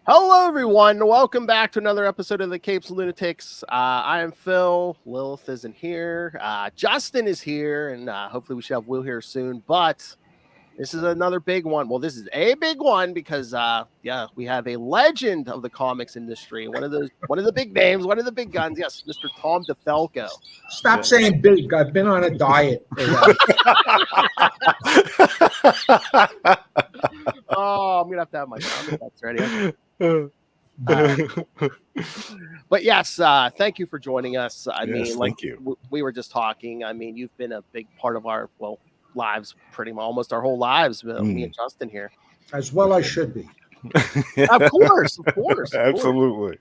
Hello, everyone. Welcome back to another episode of the Capes and Lunatics. I am Phil. Lilith isn't here. Justin is here, and hopefully we should have Will here soon. But this is another big one. Well, this is a big one because, we have a legend of the comics industry. One of the big names, one of the big guns. Yes, Mr. Tom DeFalco. Stop saying big. I've been on a diet. Oh, I'm gonna have my sound effects ready. But yes, thank you for joining us. I mean, like we were just talking. I mean, you've been a big part of our lives, pretty much almost our whole lives. Me and Justin here, as well. I should be. Of course, Absolutely.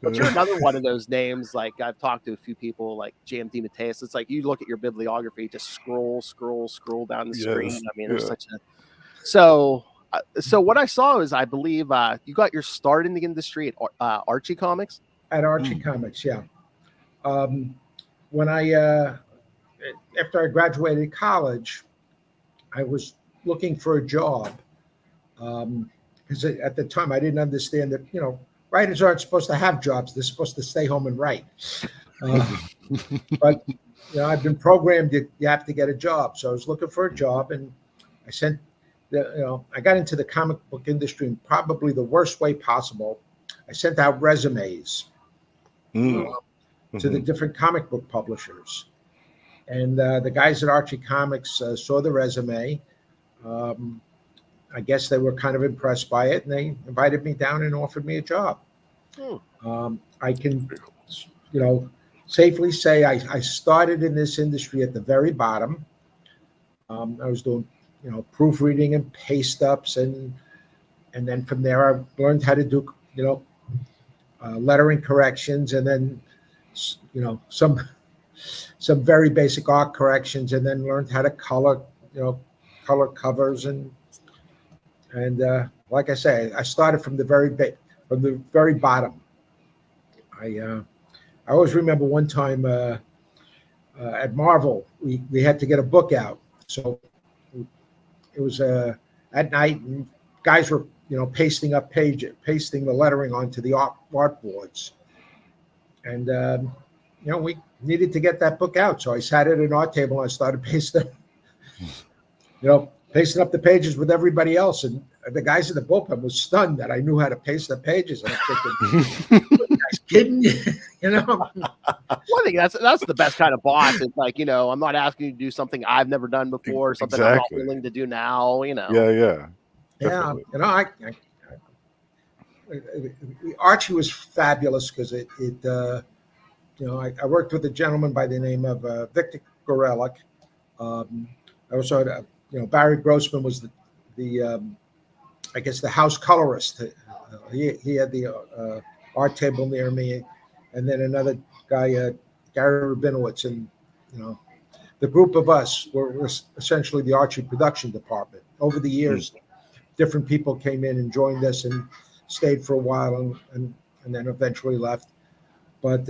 But you're another one of those names. Like I've talked to a few people, like JMD Mateus. It's like you look at your bibliography, just scroll down the screen. I mean, there's such a So what I saw is, I believe you got your start in the industry at Archie Comics. At Archie Comics, yeah. When after I graduated college, I was looking for a job because at the time I didn't understand that writers aren't supposed to have jobs; they're supposed to stay home and write. But I've been programmed that you have to get a job, so I was looking for a job, and I sent. I got into the comic book industry in probably the worst way possible. I sent out resumes to the different comic book publishers. And the guys at Archie Comics saw the resume. I guess they were kind of impressed by it, and they invited me down and offered me a job. I can, safely say I started in this industry at the very bottom. I was doing proofreading and paste ups, and then from there I learned how to do lettering corrections, and then some very basic art corrections, and then learned how to color covers, and like I say, I started from the very bottom. I always remember one time at Marvel we had to get a book out, so it was at night, and guys were pasting the lettering onto the art boards, and we needed to get that book out. So I sat at an art table and I started pasting up the pages with everybody else, and the guys in the bullpen was stunned that I knew how to paste the pages. And I'm thinking, "Are you guys kidding?" Well, I think that's the best kind of boss. It's like, I'm not asking you to do something I've never done before, something I'm not willing to do now. Yeah. Definitely. Archie was fabulous because I worked with a gentleman by the name of Victor Gorelick. I also had Barry Grossman was the I guess the house colorist. He had the art table near me, and then another guy, Gary Rabinowitz, and the group of us were essentially the Archie production department. Over the years, different people came in and joined us and stayed for a while, and then eventually left. But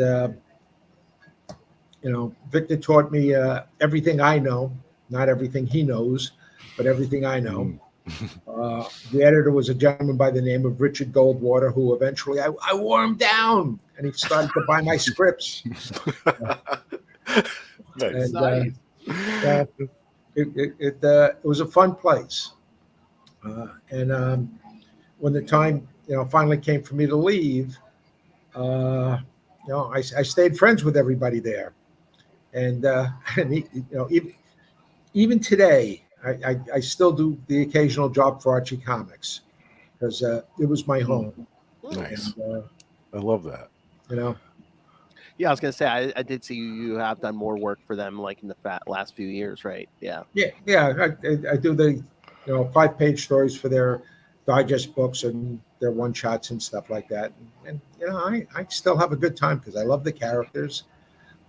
Victor taught me everything I know, not everything he knows, but everything I know. The editor was a gentleman by the name of Richard Goldwater, who eventually I wore him down, and he started to buy my scripts. Nice. And it was a fun place. And when the time finally came for me to leave, I stayed friends with everybody there, and even today. I still do the occasional job for Archie Comics because it was my home. Nice. And, I love that. Yeah, I was gonna say I did see you have done more work for them, like in the last few years, right? Yeah. I do the 5-page stories for their digest books and their one shots and stuff like that. And I still have a good time because I love the characters.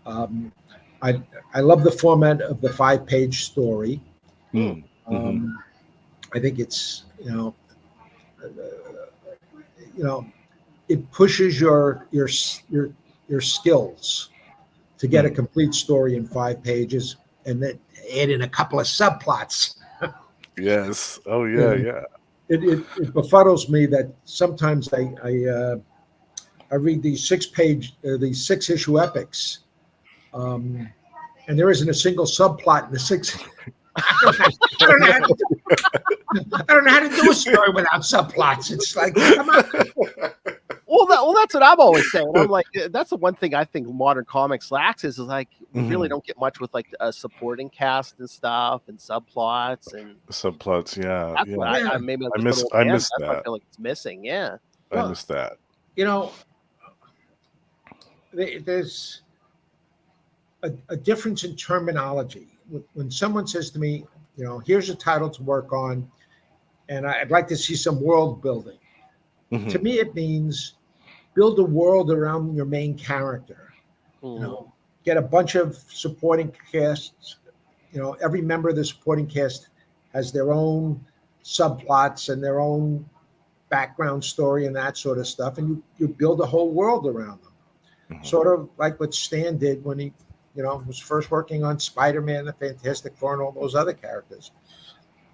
I love the format of the 5-page story. I think it's it pushes your skills to get a complete story in 5 pages, and then add in a couple of subplots. Yes. Oh yeah, yeah. it befuddles me that sometimes I read these these 6-issue epics, and there isn't a single subplot in the 6. I don't know how to I don't know how to do a story without subplots. It's like, come on. Well, that's what I'm always saying. I'm like, that's the one thing I think modern comics lacks is like we really don't get much with like a supporting cast and stuff and subplots and subplots. Yeah, that's what I maybe I missed that. I feel like it's missing. Yeah, I missed that. You know, there's a difference in terminology. When someone says to me, you know, here's a title to work on, and I'd like to see some world building. To me, it means build a world around your main character. You know, get a bunch of supporting casts. You know, every member of the supporting cast has their own subplots and their own background story and that sort of stuff, and you build a whole world around them. Sort of like what Stan did when he, you know, was first working on Spider-Man, the Fantastic Four, and all those other characters.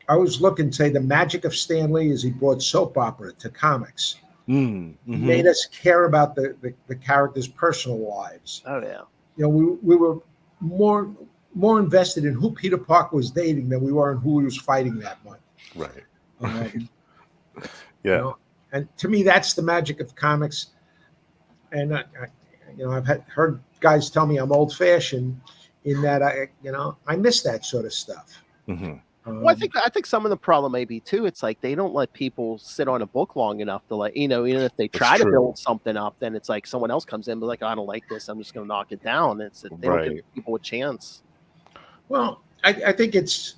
I was looking to say the magic of Stan Lee is he brought soap opera to comics. He made us care about the characters' personal lives. Oh yeah. You know, we were more invested in who Peter Parker was dating than we were in who he was fighting that month. Right. You Yeah. know, and to me, that's the magic of comics. And you know, I've heard guys tell me I'm old-fashioned in that I miss that sort of stuff. Well, I think some of the problem may be too. It's like they don't let people sit on a book long enough to like, you know, even if they try to build something up, then it's like someone else comes in and be like, oh, I don't like this. I'm just going to knock it down. They don't give people a chance. Well, I think it's,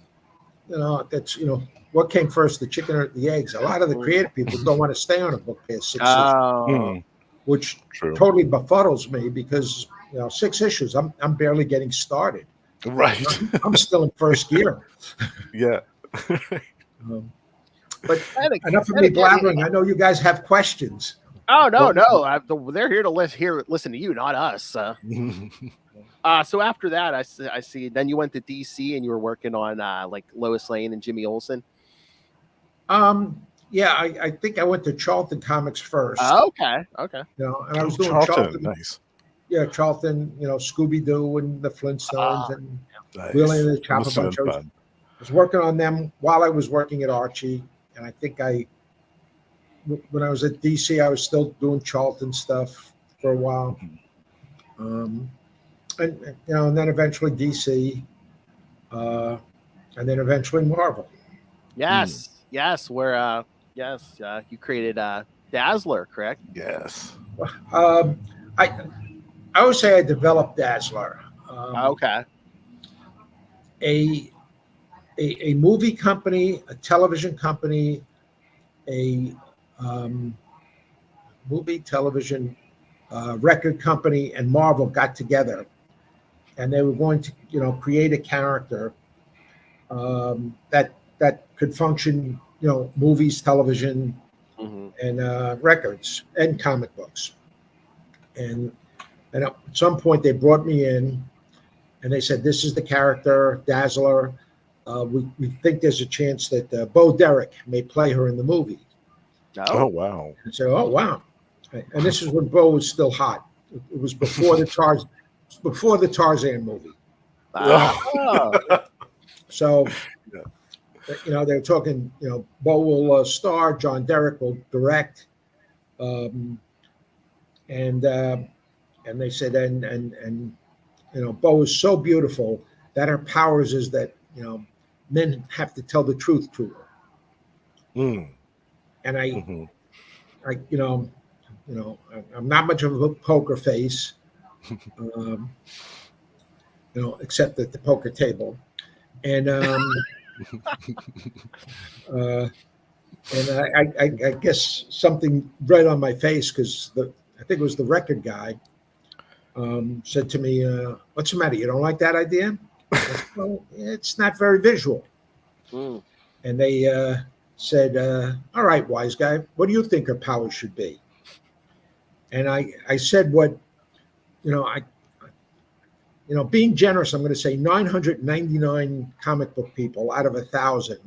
you know, that's, you know, what came first, the chicken or the eggs? A lot of the creative people don't want to stay on a book past 6 issues, which totally befuddles me because, you know, 6 issues, I'm barely getting started. Right. I'm still in first gear. Yeah. But enough of me blabbering. I know you guys have questions. Oh, no. They're here to listen to you, not us. So after that, I see. Then you went to DC and you were working on like Lois Lane and Jimmy Olsen. Yeah, I think I went to Charlton Comics first. Okay. You know, and I was doing Charlton. Nice. Yeah, Charlton. You know, Scooby Doo and the Flintstones and Willie and the Chopper Bunch. I was working on them while I was working at Archie, and I think when I was at DC, I was still doing Charlton stuff for a while. And you know, and then eventually DC, and then eventually Marvel. Yes, where you created Dazzler, correct? Yes. I would say I developed Dazzler. Okay. A movie company, a television company, a movie, television, record company, and Marvel got together, and they were going to, you know, create a character that could function, you know, movies, television, and records and comic books. And at some point they brought me in, and they said, "This is the character, Dazzler. We think there's a chance that Bo Derek may play her in the movie." Oh wow! I said, "Oh wow!" And this is when Bo was still hot. It was before the Tarzan movie. So, you know, they're talking. You know, Bo will star, John Derek will direct, and they said, and you know, Bo is so beautiful that her powers is that, you know, men have to tell the truth to her. And I, you know, I'm not much of a poker face, you know, except at the poker table, and I guess something right on my face because I think it was the record guy said to me, "What's the matter? You don't like that idea?" I said, "Well, it's not very visual." And they said, "All right, wise guy, what do you think her powers should be?" And I said, "What, you know, being generous, I'm going to say 999 comic book people out of 1,000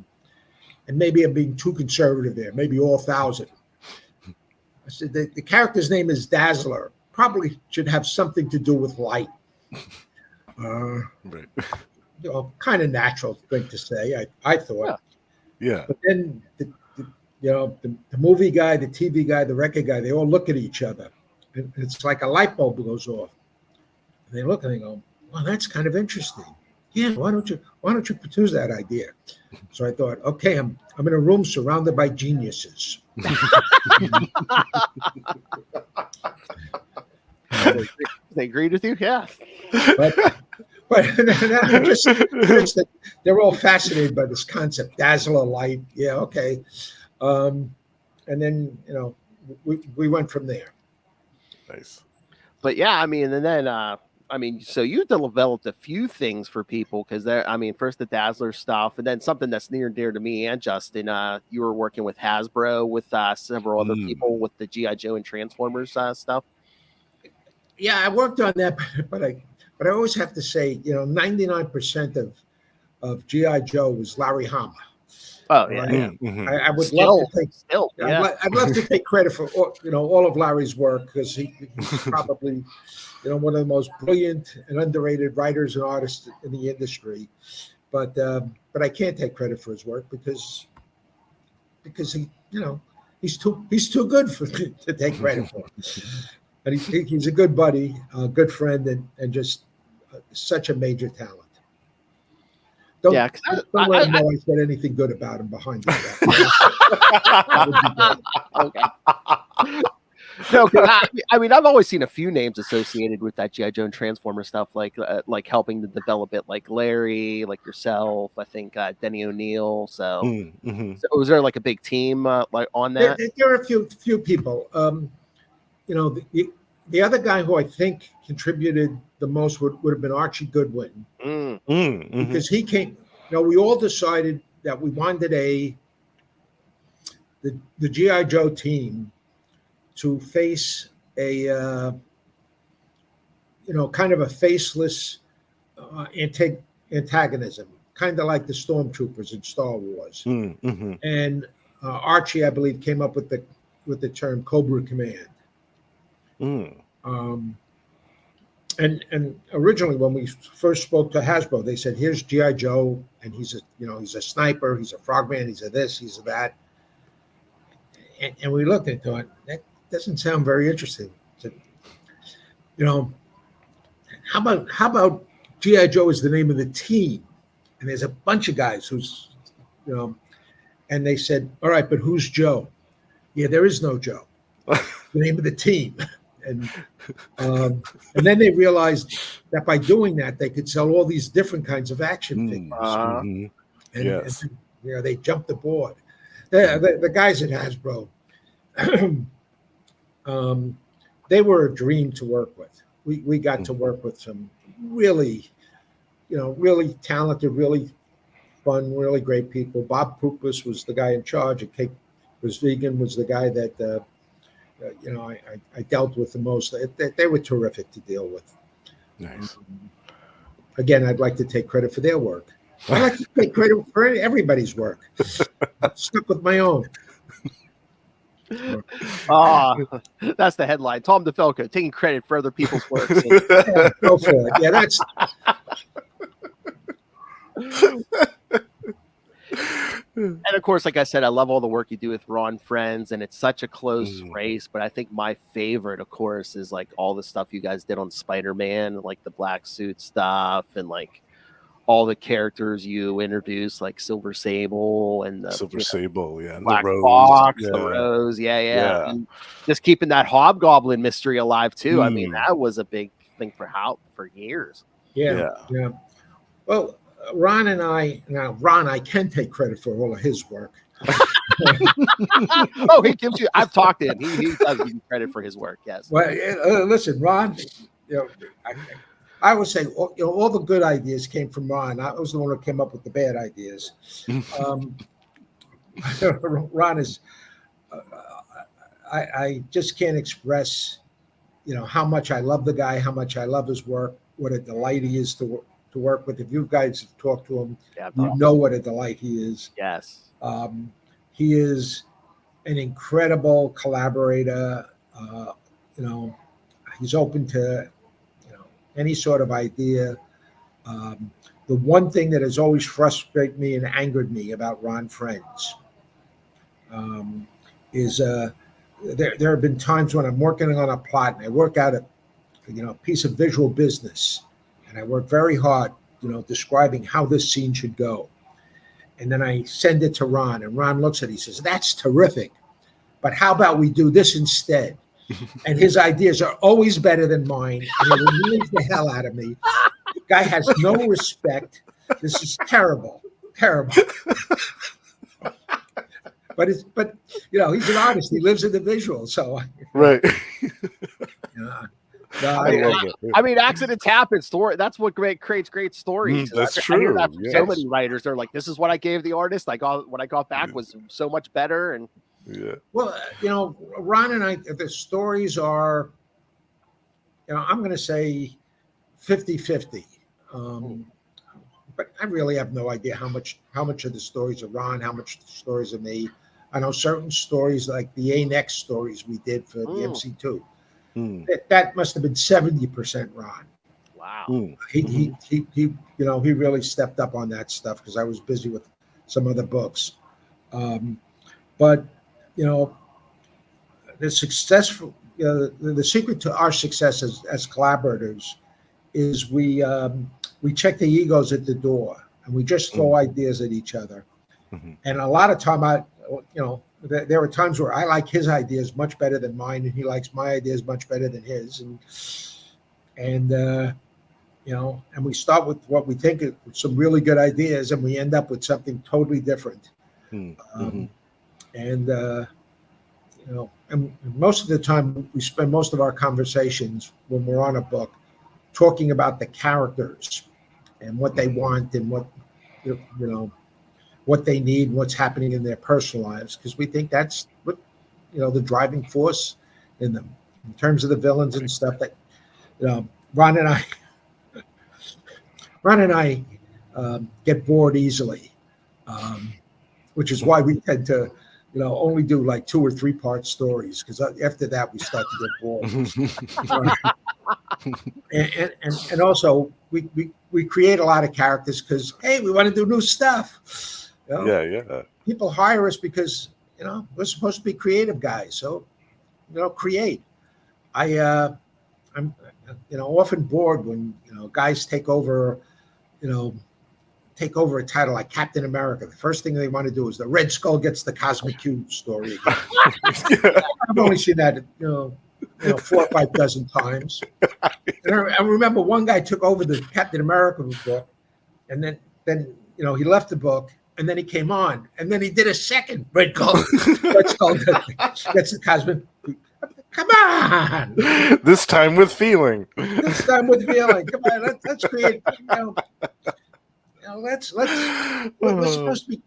and maybe I'm being too conservative there, maybe all 1,000. I said, the character's name is Dazzler. Probably should have something to do with light. Right. Kind of natural thing to say, I thought. Yeah. But then, the movie guy, the TV guy, the record guy, they all look at each other. And it's like a light bulb goes off. And they look and they go, well, that's kind of interesting. Yeah, why don't you pursue that idea? So I thought, okay, I'm in a room surrounded by geniuses. They agreed with you, yeah. But just they're all fascinated by this concept, dazzler light. Yeah, okay. And then we went from there. Nice. But yeah, I mean, and then so you developed a few things for people because first the Dazzler stuff, and then something that's near and dear to me and Justin. You were working with Hasbro with several other people with the G.I. Joe and Transformers stuff. Yeah, I worked on that, but I always have to say, 99% of G.I. Joe was Larry Hama. Oh yeah, Mm-hmm. I would love to take. Yeah. I'd love to take credit for all of Larry's work because he's probably one of the most brilliant and underrated writers and artists in the industry. But I can't take credit for his work because he he's too good to take credit for. And he's a good buddy, a good friend, and just such a major talent. Don't let him know I said anything good about him behind his back. Okay. No, I've always seen a few names associated with that G.I. Joe and Transformer stuff, like helping to develop it, like Larry, like yourself. I think Denny O'Neil. So, so was there like a big team like on that? There are a few people. The other guy who I think contributed the most would have been Archie Goodwin, because he came. We all decided that we wanted the G.I. Joe team to face a kind of a faceless antagonism, kind of like the Stormtroopers in Star Wars. And Archie, I believe, came up with the term Cobra Command. And originally, when we first spoke to Hasbro, they said, "Here's G.I. Joe, and he's a sniper, he's a frogman, he's a this, he's a that." And we looked and thought, that doesn't sound very interesting. So, how about G.I. Joe is the name of the team, and there's a bunch of guys who's, and they said, "All right, but who's Joe?" Yeah, there is no Joe. The name of the team. And then they realized that by doing that, they could sell all these different kinds of action figures. And they jumped aboard. The guys at Hasbro, they were a dream to work with. We got to work with some really, really talented, really fun, really great people. Bob Pupus was the guy in charge. And Kate Vegan was the guy that I dealt with the most. They were terrific to deal with. Nice. Again, I'd like to take credit for their work. I like to take credit for everybody's work. Stuck with my own. That's the headline. Tom DeFalco taking credit for other people's work. Yeah, go for it. Yeah, that's. And of course, like I said, I love all the work you do with Ron Friends, and it's such a close race. But I think my favorite, of course, is like all the stuff you guys did on Spider-Man, like the black suit stuff, and like all the characters you introduced, like Silver Sable and the Sable, and Black the Rose, Fox, the Rose, and just keeping that Hobgoblin mystery alive too. I mean, that was a big thing for years. Yeah. Well, Ron, I can take credit for all of his work. Oh, he gives you. I've talked to him. He does give you credit for his work. Yes. Well, listen, Ron. I would say all the good ideas came from Ron. I was the one who came up with the bad ideas. Ron is. I just can't express, how much I love the guy, how much I love his work, what a delight he is to work with. If you guys have talked to him, you know what a delight he is. Yes. He is an incredible collaborator. You know, he's open to any sort of idea. The one thing that has always frustrated me and angered me about Ron Friends is there have been times when I'm working on a plot and I work out a piece of visual business, and I work very hard, describing how this scene should go. And then I send it to Ron, and Ron looks at it. He says, "That's terrific, but how about we do this instead?" And his ideas are always better than mine, and it annoys the hell out of me. The guy has no respect. This is terrible, terrible. But he's an artist. He lives in the visual, so right. I mean, accidents happen. Story. That's what creates great stories. That's true. I hear that from so many Yes. writers. They're like, "This is what I gave the artist. What I got back was so much better." And Yeah. Well, Ron and I, the stories are, I'm going to say 50-50. But I really have no idea how much of the stories are Ron, how much of the stories are me. I know certain stories, like the A-Next stories we did for the MC2. That must have been 70% Ron. wow. He really stepped up on that stuff because I was busy with some other books. But the successful, the secret to our success as collaborators is we check the egos at the door, and we just throw ideas at each other. And a lot of time, there are times where I like his ideas much better than mine, and he likes my ideas much better than his. And we start with what we think are some really good ideas, and we end up with something totally different. And most of the time, we spend most of our conversations when we're on a book talking about the characters and what they want and what they need, what's happening in their personal lives, because we think that's what the driving force in them, in terms of the villains and stuff. That Ron and I get bored easily, which is why we tend to only do like 2 or 3 part stories, because after that we start to get bored. And also we create a lot of characters because, hey, we want to do new stuff. Yeah. People hire us because we're supposed to be creative guys, so create. I'm often bored when guys take over a title like Captain America. The first thing they want to do is the Red Skull gets the Cosmic Cube story again. I've only seen that 4 or 5 dozen times. And I remember one guy took over the Captain America book, and then he left the book, and then he came on, and then he did a second Red Skull gets the Cosmic. Come on! This time with feeling. Come on, let's create. Let's we're supposed to be,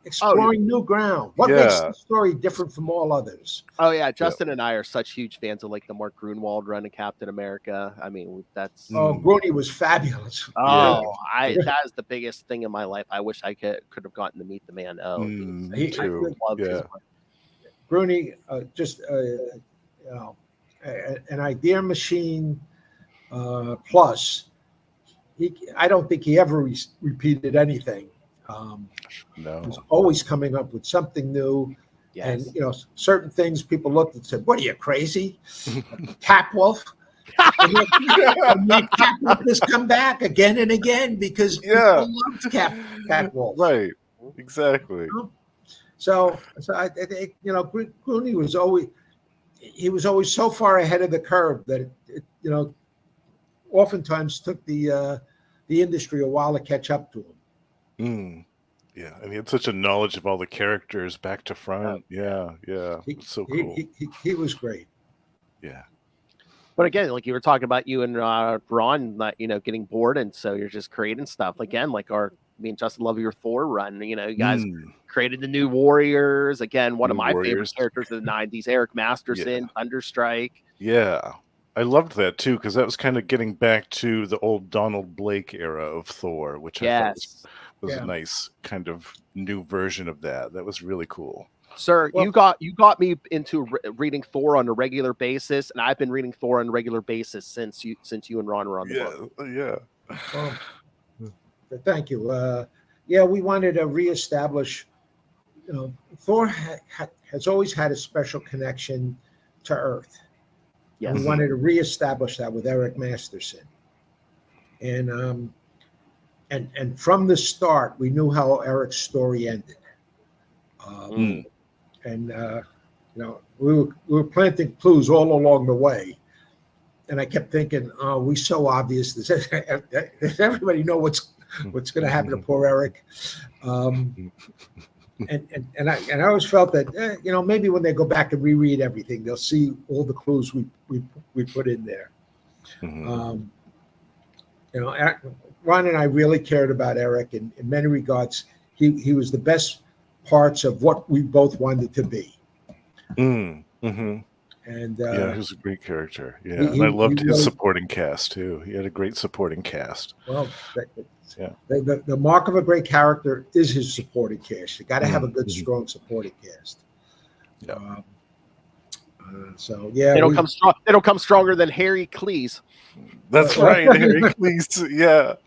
exploring new ground. What makes the story different from all others? Oh yeah, Justin and I are such huge fans of like the Mark Grunwald run of Captain America. I mean, that's Gruney was fabulous. That is the biggest thing in my life. I wish I could have gotten to meet the man. I really loved his work. Gruney, just an idea machine plus. I don't think he ever repeated anything. No. He was always coming up with something new. Yes. And certain things people looked and said, "What are you, crazy? Capwolf?" And Capwolf has come back again and again because people loved Capwolf. Right. Exactly. So I think Clooney was always so far ahead of the curve that it oftentimes took the industry a while to catch up to him. Yeah, and he had such a knowledge of all the characters back to front. Yeah. So cool. He was great. Yeah. But again, like you were talking about you and Ron, getting bored, and so you're just creating stuff. Again, like Justin love your Thor run. You guys created the new Warriors. Again, one of my favorite characters of the 90s, Eric Masterson, Thunderstrike. Yeah. I loved that too, because that was kind of getting back to the old Donald Blake era of Thor, which I thought was a nice kind of new version of that. That was really cool. Sir, you got me into reading Thor on a regular basis, and I've been reading Thor on a regular basis since you and Ron were on the book. Yeah. Well, thank you. Yeah, we wanted to reestablish. Thor has always had a special connection to Earth. Yes. We wanted to reestablish that with Eric Masterson, and from the start, we knew how Eric's story ended. And we were planting clues all along the way, and I kept thinking, "Oh, we so obvious. Does everybody know what's going to happen to poor Eric?" And I always felt that maybe when they go back and reread everything, they'll see all the clues we put in there. Ron and I really cared about Eric, and in many regards, he was the best parts of what we both wanted to be. And he was a great character. Yeah, and I loved his supporting cast too. He had a great supporting cast. Well, the mark of a great character is his supporting cast. You got to have a good, strong supporting cast. Yeah. They don't come strong. They don't come stronger than Harry Cleese. That's right, Harry Cleese. Yeah.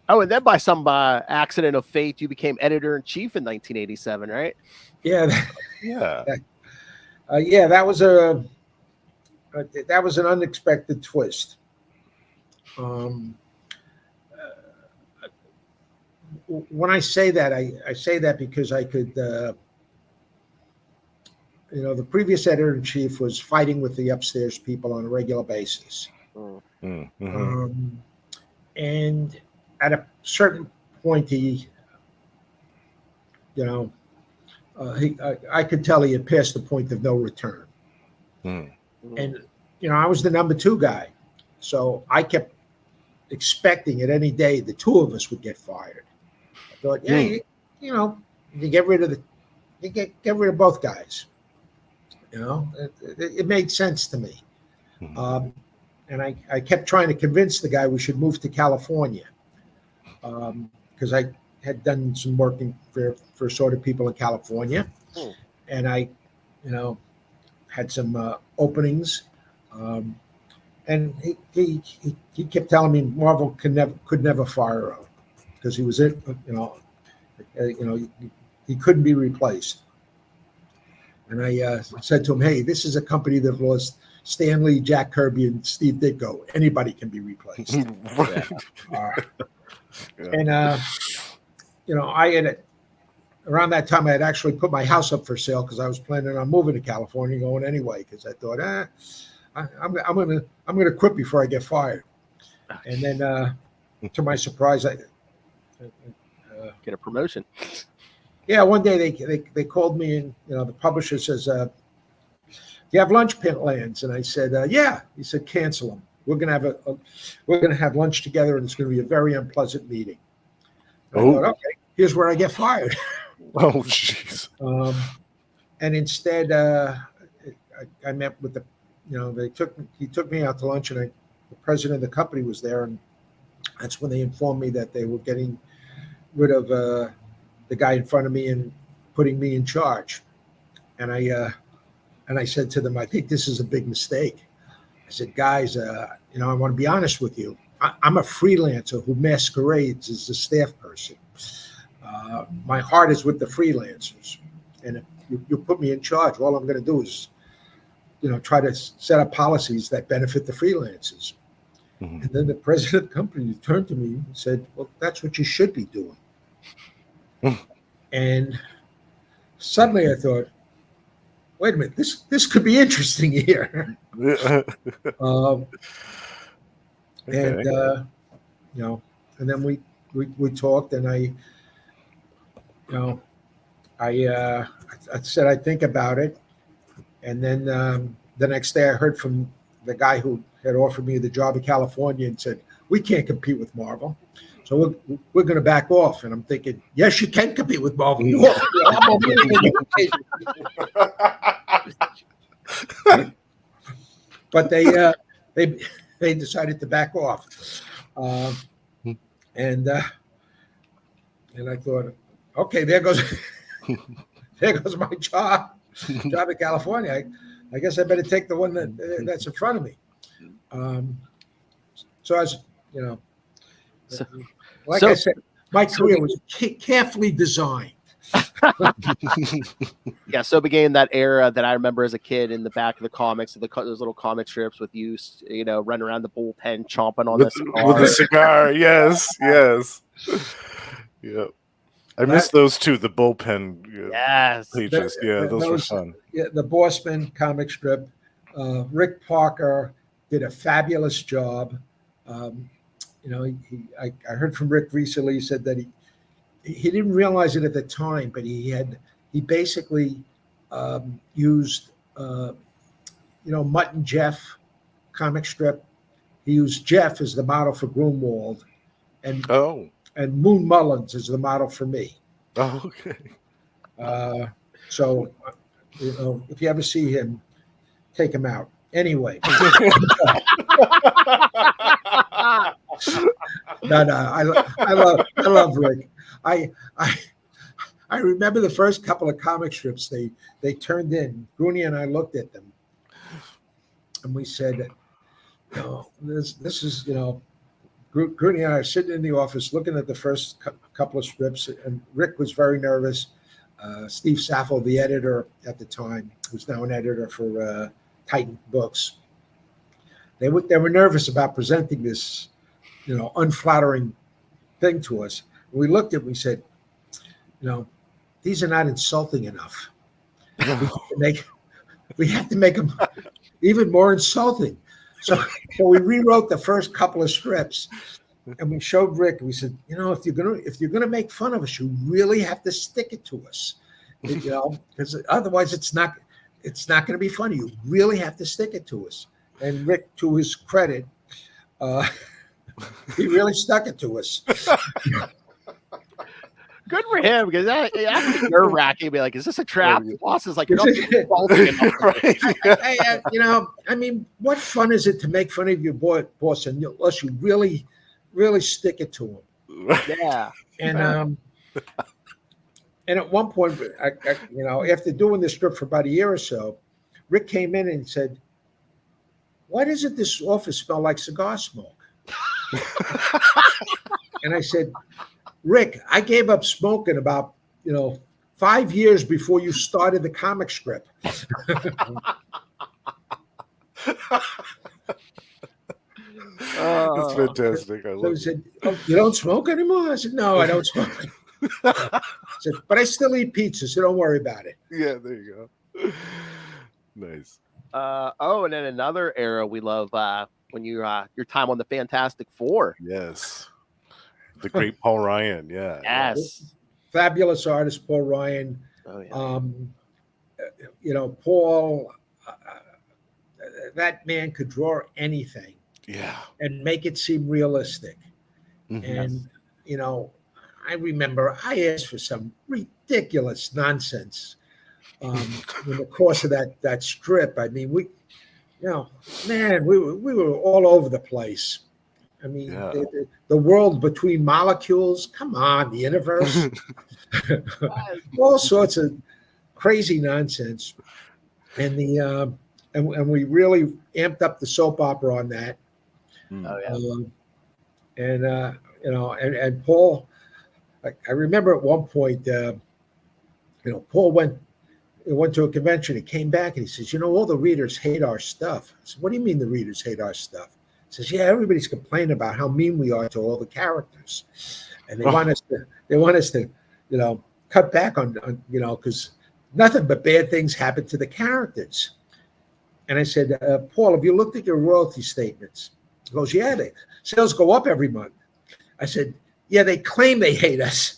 And then by some accident of fate, you became editor-in-chief in 1987, right? Yeah. That was an unexpected twist. When I say that, I say that because I could. The previous editor-in-chief was fighting with the upstairs people on a regular basis. And at a certain point, I could tell he had passed the point of no return. And, I was the number 2 guy. So I kept expecting at any day the 2 of us would get fired. I thought, you get rid of get rid of both guys. It made sense to me. And I kept trying to convince the guy we should move to California, because I had done some work for sort of people in California, and I, had some openings, and he kept telling me Marvel could never fire him because he was he couldn't be replaced. And I said to him, "Hey, this is a company that lost Stan Lee, Jack Kirby, and Steve Ditko. Anybody can be replaced." And I had around that time I had actually put my house up for sale because I was planning on moving to California, going anyway, because I thought, I'm gonna quit before I get fired. And then, to my surprise, I get a promotion. Yeah, one day they called me, and the publisher says, "Do you have lunch plans?" And I said, "Yeah." He said, "Cancel them. We're gonna have lunch together, and it's gonna be a very unpleasant meeting." I thought, okay, here's where I get fired. Oh, jeez. And instead, I met with he took me out to lunch, and the president of the company was there, and that's when they informed me that they were getting rid of the guy in front of me and putting me in charge. And I said to them, "I think this is a big mistake." I said, "Guys, I want to be honest with you. I'm a freelancer who masquerades as a staff person. My heart is with the freelancers. And if you put me in charge, all I'm going to do is, try to set up policies that benefit the freelancers." And then the president of the company turned to me and said, "Well, that's what you should be doing." And suddenly I thought, wait a minute, this could be interesting here. And and then we talked, and I said I'd think about it. And then the next day I heard from the guy who had offered me the job in California and said, "We can't compete with Marvel, so we're going to back off." And I'm thinking, yes, you can compete with Marvel. But they they decided to back off. And I thought, okay, there goes my job in California. I guess I better take the one that's in front of me. So I was, I said, my career was carefully designed. Yeah, so began that era that I remember as a kid in the back of the comics, those little comic strips with you, running around the bullpen chomping on the cigar. With a cigar, yes. Yep. I miss those too, the bullpen pages. Those were fun. Yeah, the Bossman comic strip. Rick Parker did a fabulous job. I heard from Rick recently. He said that he didn't realize it at the time, but he basically used Mutt and Jeff comic strip. He used Jeff as the model for Grunwald, and Moon Mullins as the model for me. Oh, okay. So if you ever see him, take him out. Anyway. No, I love Rick. I remember the first couple of comic strips they turned in. Grooney and I looked at them, and we said, this is Grooney and I are sitting in the office looking at the first couple of strips, and Rick was very nervous. Steve Saffel, the editor at the time, who's now an editor for Titan Books, they were nervous about presenting this, unflattering thing to us. We looked at it, we said, these are not insulting enough. We have to make them even more insulting. So we rewrote the first couple of strips, and we showed Rick. And we said, if you're gonna make fun of us, you really have to stick it to us, because otherwise it's not going to be funny. You really have to stick it to us. And Rick, to his credit, he really stuck it to us. Good for him, because that's nerve-wracking. Be like, is this a trap? The boss is like, you're not insulting enough. Right. What fun is it to make fun of your boss unless you really, really stick it to him? Yeah. And at one point, after doing this strip for about a year or so, Rick came in and said, "Why doesn't this office smell like cigar smoke?" And I said, "Rick, I gave up smoking about 5 years before you started the comic strip." That's fantastic. So he said, "Oh, you don't smoke anymore?" I said, "No, I don't smoke." I said, "But I still eat pizza, so don't worry about it." Yeah, there you go. Nice. And then another era we love when your time on the Fantastic Four. Yes. The great Paul Ryan, yeah. Yes. Fabulous artist, Paul Ryan. Oh, yeah. Paul, that man could draw anything. Yeah. And make it seem realistic. Mm-hmm. And, I remember I asked for some ridiculous nonsense in the course of that strip. I mean, we were all over the place. I mean, the world between molecules, come on, the universe, all sorts of crazy nonsense. And and we really amped up the soap opera on that. Oh, yeah. And Paul, I remember at one point, Paul went to a convention. He came back and he says, all the readers hate our stuff. I said, "What do you mean the readers hate our stuff?" He says, "Yeah, everybody's complaining about how mean we are to all the characters, and they want us to, cut back on because nothing but bad things happen to the characters." And I said, "Paul, have you looked at your royalty statements?" He goes, "Yeah, the sales go up every month." I said, "Yeah, they claim they hate us."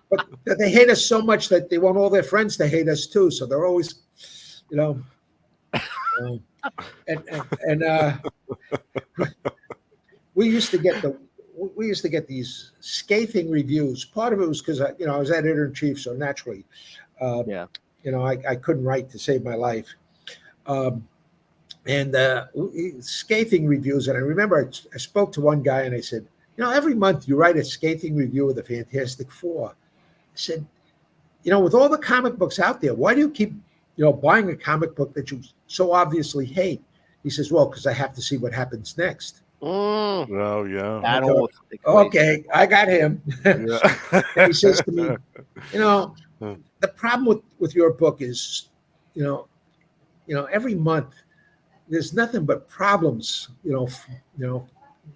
But they hate us so much that they want all their friends to hate us too. So they're always, we used to get these scathing reviews. Part of it was because I was editor in chief, so naturally, I couldn't write to save my life. and scathing reviews. And I remember I spoke to one guy and I said, every month you write a scathing review of the Fantastic Four. I said, with all the comic books out there, why do you keep, buying a comic book that you so obviously hate? He says, well, because I have to see what happens next. Oh, yeah. Okay, I got him. Yeah. And he says to me, the problem with your book is, every month there's nothing but problems.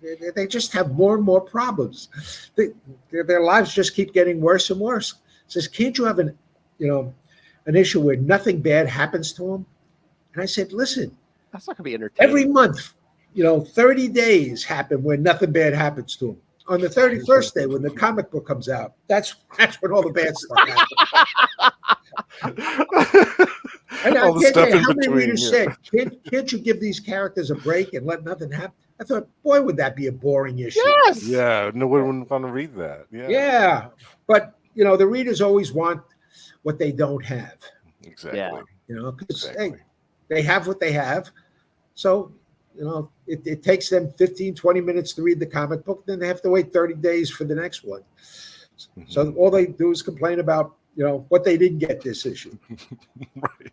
They just have more and more problems. Their lives just keep getting worse and worse. He says, can't you have an issue where nothing bad happens to them? And I said, listen, that's not gonna be entertaining. Every month, 30 days happen where nothing bad happens to them. On the 31st day, when the comic book comes out, that's when all the bad stuff happens. And all the stuff in between. Readers said, can't you give these characters a break and let nothing happen? I thought, boy, would that be a boring issue. Yes. Yeah, no one wouldn't want to read that. Yeah. Yeah. But, the readers always want what they don't have. Exactly. Yeah. Because they have what they have. So, it takes them 15, 20 minutes to read the comic book. Then they have to wait 30 days for the next one. So all they do is complain about, what they didn't get this issue. Right.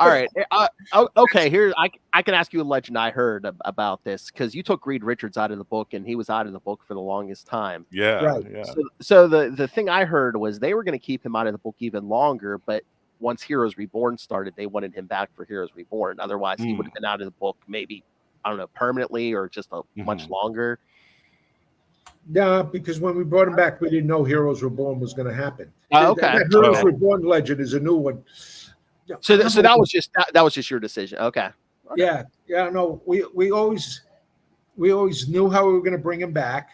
All right. Okay. Here, I can ask you a legend I heard about this, because you took Reed Richards out of the book, and he was out of the book for the longest time. Yeah. Right. Yeah. So the thing I heard was they were going to keep him out of the book even longer, but once Heroes Reborn started, they wanted him back for Heroes Reborn. Otherwise, he would have been out of the book, maybe, I don't know, permanently or just much longer. Yeah, because when we brought him back, we didn't know Heroes Reborn was going to happen. Okay. That Heroes Reborn legend is a new one. So that was just your decision. Okay. Yeah. No, we always knew how we were going to bring him back.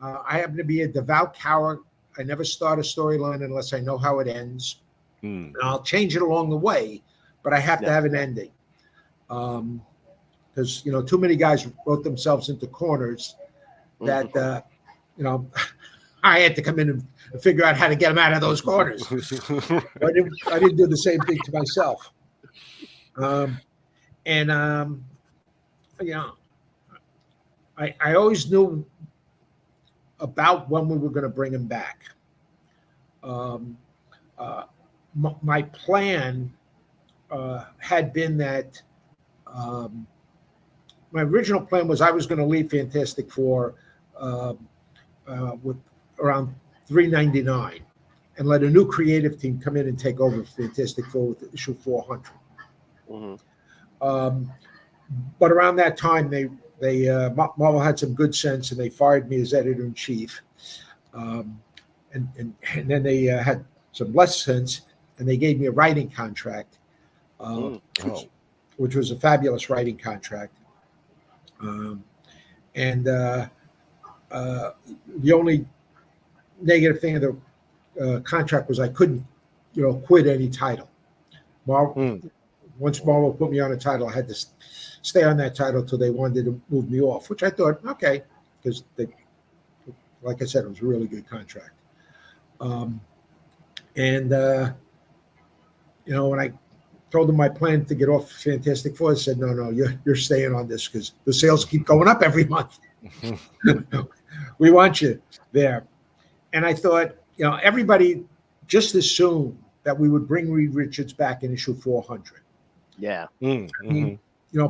I happen to be a devout coward. I never start a storyline unless I know how it ends. And I'll change it along the way, but I have to have an ending. Because too many guys wrote themselves into corners that I had to come in and figure out how to get them out of those corners. I didn't do the same thing to myself. I always knew about when we were going to bring him back. My plan had been that my original plan was I was going to leave Fantastic Four with around $3.99 and let a new creative team come in and take over Fantastic Four with issue 400. But around that time, they Marvel had some good sense and they fired me as editor in chief, and then they had some less sense and they gave me a writing contract, which was a fabulous writing contract. The only negative thing of the contract was I couldn't, quit any title. Once Marvel put me on a title, I had to stay on that title till they wanted to move me off, which I thought, okay, because like I said, it was a really good contract. When I told them my plan to get off Fantastic Four, they said, no, you're staying on this because the sales keep going up every month. We want you there. And I thought, everybody just assumed that we would bring Reed Richards back in issue 400. Yeah. I mean,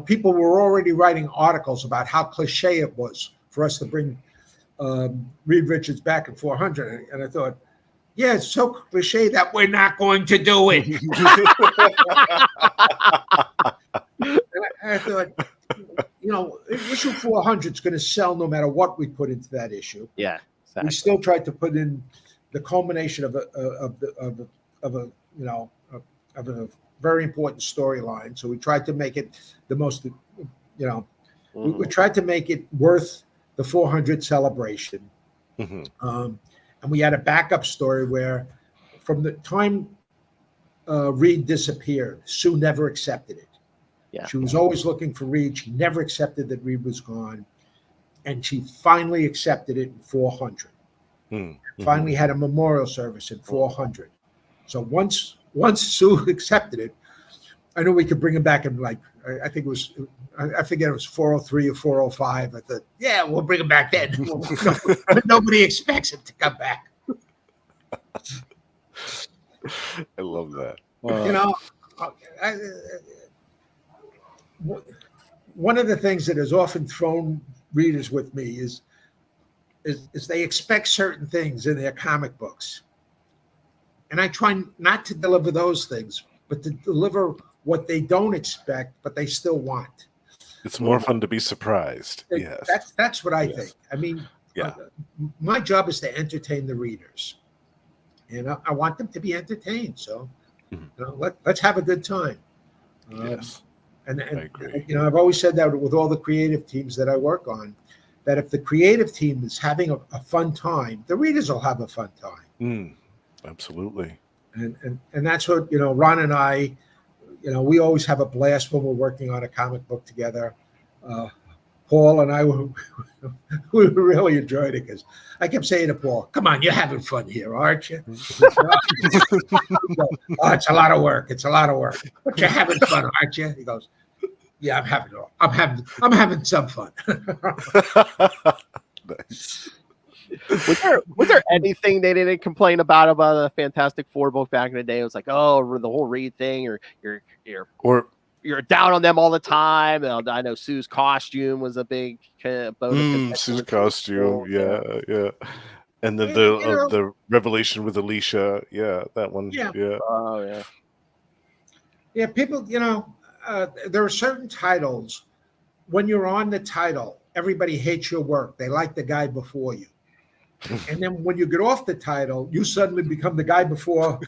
people were already writing articles about how cliche it was for us to bring Reed Richards back in 400. And I thought, yeah, it's so cliche that we're not going to do it. And I thought, issue 400 is going to sell no matter what we put into that issue. Yeah, exactly. We still tried to put in the culmination of a very important storyline. So we tried to make it the most, we tried to make it worth the 400 celebration. And we had a backup story where from the time Reed disappeared, Sue never accepted it. Yeah. She was always looking for Reed. She never accepted that Reed was gone. And she finally accepted it in 400. Finally had a memorial service in 400. So once Sue accepted it, I knew we could bring him back in I think it was, I forget, it was 403 or 405. I thought, yeah, we'll bring him back then. Nobody expects him to come back. I love that. One of the things that has often thrown readers with me is they expect certain things in their comic books. And I try not to deliver those things, but to deliver what they don't expect, but they still want. It's more fun to be surprised. Yes. That's what I think. I mean, my job is to entertain the readers. And I want them to be entertained. So let's have a good time. Yes. And I agree. I've always said that with all the creative teams that I work on, that if the creative team is having a fun time, the readers will have a fun time. Absolutely. And that's what, Ron and I, we always have a blast when we're working on a comic book together. Paul and I, we really enjoyed it because I kept saying to Paul, come on, you're having fun here, aren't you? Oh, it's a lot of work. It's a lot of work. But you're having fun, aren't you? He goes, yeah, I'm having some fun. Nice. Was there anything they didn't complain about the Fantastic Four book back in the day? It was like, oh, the whole Reed thing, or you're down on them all the time. I know Sue's costume was a big bonus. Sue's costume, yeah. And then the revelation with Alicia, that one, yeah. Oh yeah. Yeah, people, there are certain titles. When you're on the title, everybody hates your work. They like the guy before you. And then when you get off the title, you suddenly become the guy before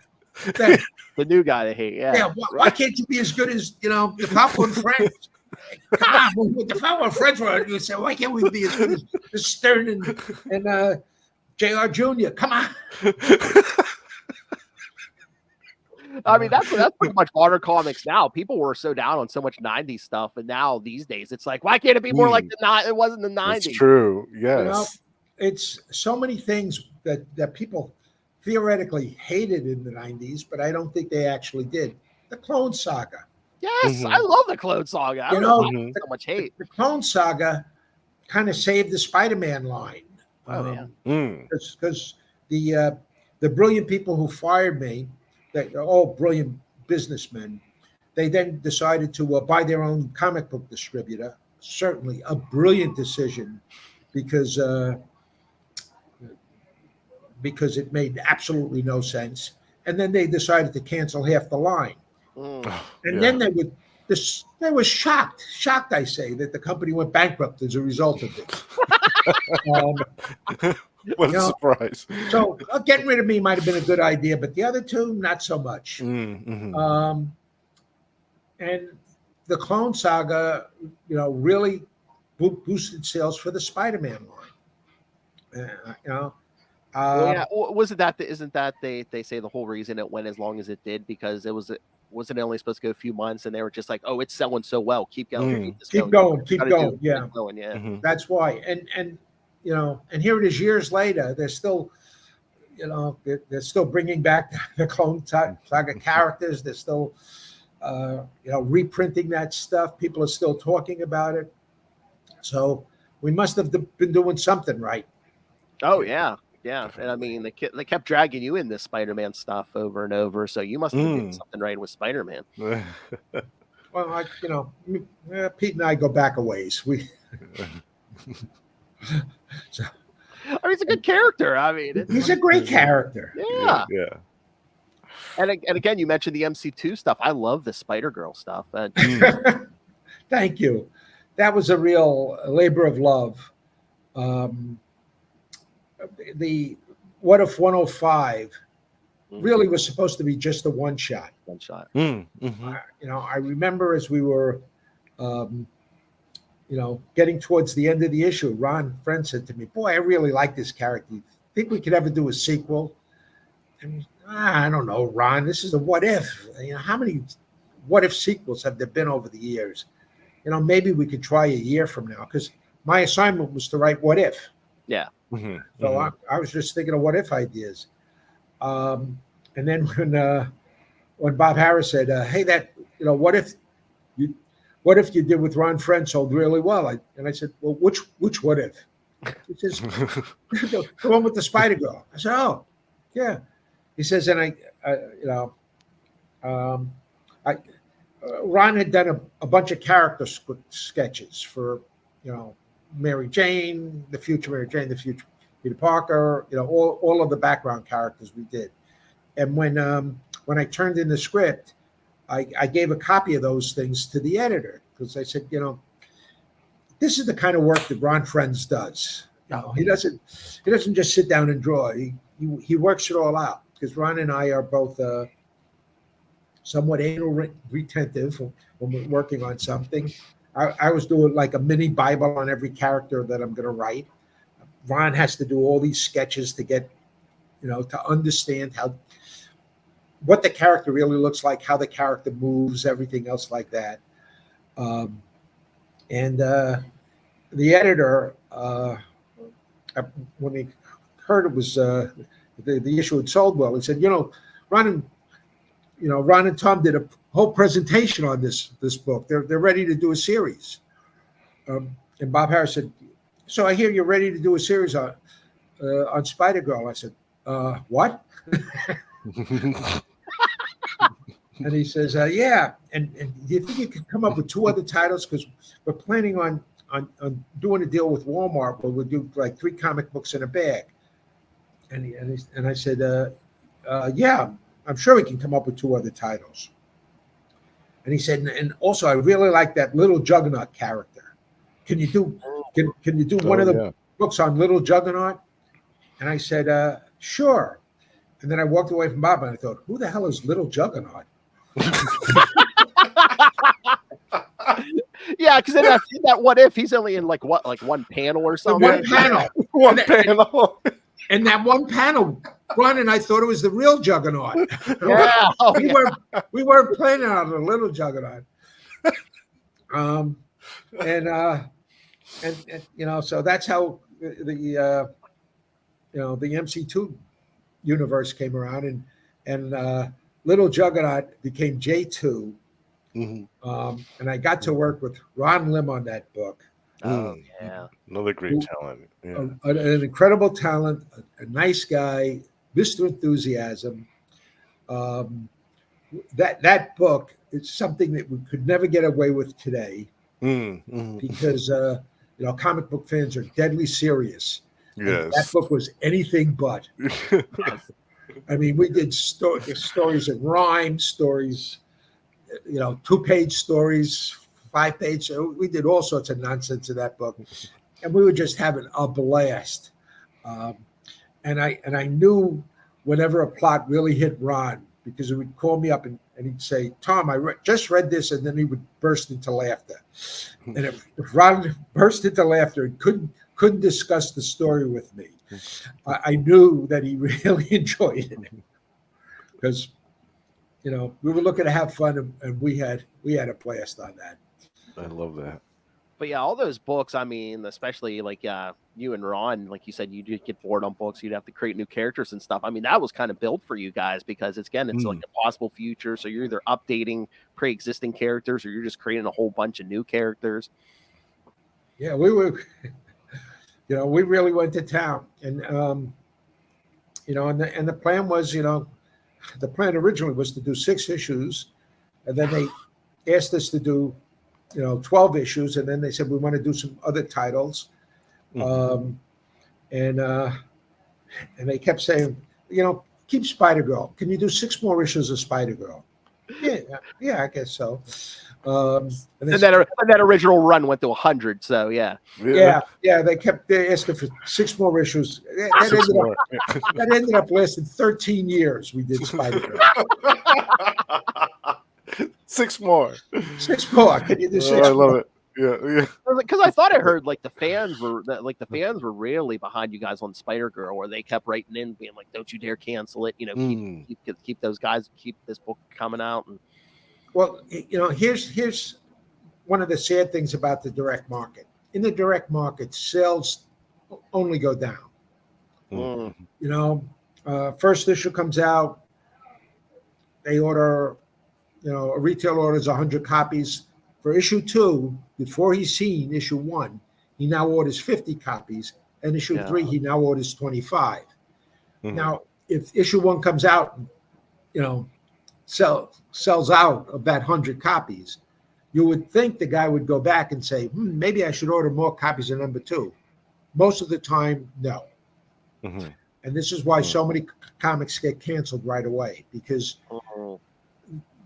them. The new guy they hate. Yeah. Why can't you be as good as DeFalco and Friends? Come on, when DeFalco and Friends were, you say, why can't we be as good as Stern and J.R. Jr.? Come on. I mean, that's pretty much modern comics now. People were so down on so much 90s stuff, and now these days it's like, why can't it be more like it was in the 90s? That's true. Yes. It's so many things that people theoretically hated in the 90s, but I don't think they actually did. The Clone Saga. Yes, I love the Clone Saga. I don't know why so much hate. The Clone Saga kind of saved the Spider-Man line. Because the brilliant people who fired me, they're all brilliant businessmen, they then decided to buy their own comic book distributor. Certainly a brilliant decision because it made absolutely no sense. And then they decided to cancel half the line. Then they were shocked, I say, that the company went bankrupt as a result of it. What a surprise. So getting rid of me might have been a good idea, but the other two, not so much. And the Clone Saga, really boosted sales for the Spider-Man line. Wasn't that isn't that they say the whole reason it went as long as it did because wasn't it only supposed to go a few months and they were just like, oh, it's selling so well, keep going, keep going. Yeah. That's why. And here it is years later, they're still they're still bringing back the Clone Saga characters. They're still reprinting that stuff. People are still talking about it. So we must have been doing something right. Oh yeah. Yeah, and I mean, they kept dragging you in this Spider-Man stuff over and over, so you must have been doing something right with Spider-Man. Well, Pete and I go back a ways. So, I mean, he's a good character. I mean, he's a great character. Yeah. And again, you mentioned the MC2 stuff. I love the Spider-Girl stuff. Thank you. That was a real labor of love. The What If 105 really was supposed to be just a one shot. I remember as we were getting towards the end of the issue, Ron Friend said to me, boy, I really like this character. You think we could ever do a sequel? And I don't know, Ron, this is a what if. How many what if sequels have there been over the years? Maybe we could try a year from now, because my assignment was to write what if. Yeah. So I was just thinking of what if ideas. And then when Bob Harris said, hey, that what if you did with Ron Friend sold really well? And I said, well, which what if? He says, the one with the Spider Girl. I said, oh, yeah. He says, and Ron had done a bunch of character sketches for, Mary Jane, the future Mary Jane, the future Peter Parker, all of the background characters we did. And when I turned in the script, I gave a copy of those things to the editor because I said, this is the kind of work that Ron Friends does. He doesn't just sit down and draw. He works it all out because Ron and I are both somewhat anal retentive when we're working on something. I was doing like a mini Bible on every character that I'm going to write. Ron has to do all these sketches to get, to understand what the character really looks like, how the character moves, everything else like that. And the editor, when he heard it was the issue had sold well, he said, Ron and Tom did a whole presentation on this book. They're ready to do a series. And Bob Harris said, so I hear you're ready to do a series on Spider-Girl. I said, what? And he says, yeah. And do you think you could come up with 2 other titles? Because we're planning on doing a deal with Walmart where we'll do like 3 comic books in a bag. And I said, yeah, I'm sure we can come up with 2 other titles. And he said, and also I really like that Little Juggernaut character. Can you do one of the books on Little Juggernaut? And I said, sure. And then I walked away from Bob and I thought, who the hell is Little Juggernaut? Yeah, because in that what if he's only in like one panel or something. One panel. panel. And that one panel, Ron and I thought it was the real Juggernaut. Yeah. We weren't planning on the Little Juggernaut. And so that's how the MC2 universe came around, and Little Juggernaut became J2. Mm-hmm. And I got to work with Ron Lim on that book. Oh, yeah. Another great talent. Yeah. An incredible talent, a nice guy, Mr. Enthusiasm. That book is something that we could never get away with today because comic book fans are deadly serious. Yes. That book was anything but. I mean, we did stories in rhyme, stories, 2-page stories, 5-page. We did all sorts of nonsense in that book, and we were just having a blast. And I knew whenever a plot really hit Ron, because he would call me up and he'd say, Tom, I just read this, and then he would burst into laughter. And if Ron burst into laughter and couldn't discuss the story with me, I knew that he really enjoyed it because, we were looking to have fun, and we had a blast on that. I love that. But yeah, all those books, I mean, especially like you and Ron, like you said, you did get bored on books. You'd have to create new characters and stuff. I mean, that was kind of built for you guys because it's like a possible future. So you're either updating pre-existing characters or you're just creating a whole bunch of new characters. Yeah, we were, we really went to town. And, and the plan was, the plan originally was to do 6 issues. And then they asked us to do 12 issues, and then they said we want to do some other titles, and they kept saying, keep Spider-Girl. Can you do 6 more issues of Spider-Girl? Yeah, I guess so. And that original run went to 100, so yeah. They kept asking for 6 more issues. That ended up lasting 13 years. We did Spider-Girl. 6 more. 6 more. Can you do 6 more? I love it. Yeah. Because I thought I heard like the fans were really behind you guys on Spider-Girl, where they kept writing in, being like, "Don't you dare cancel it! Keep those guys, keep this book coming out." And well, here's one of the sad things about the direct market. In the direct market, sales only go down. First issue comes out, they order a retail orders 100 copies for issue 2 before he's seen issue 1. He now orders 50 copies, and issue 3 he now orders 25. Now, if issue 1 comes out, sells out of that 100 copies, you would think the guy would go back and say, maybe I should order more copies of number 2. Most of the time, no. And this is why so many comics get canceled right away, because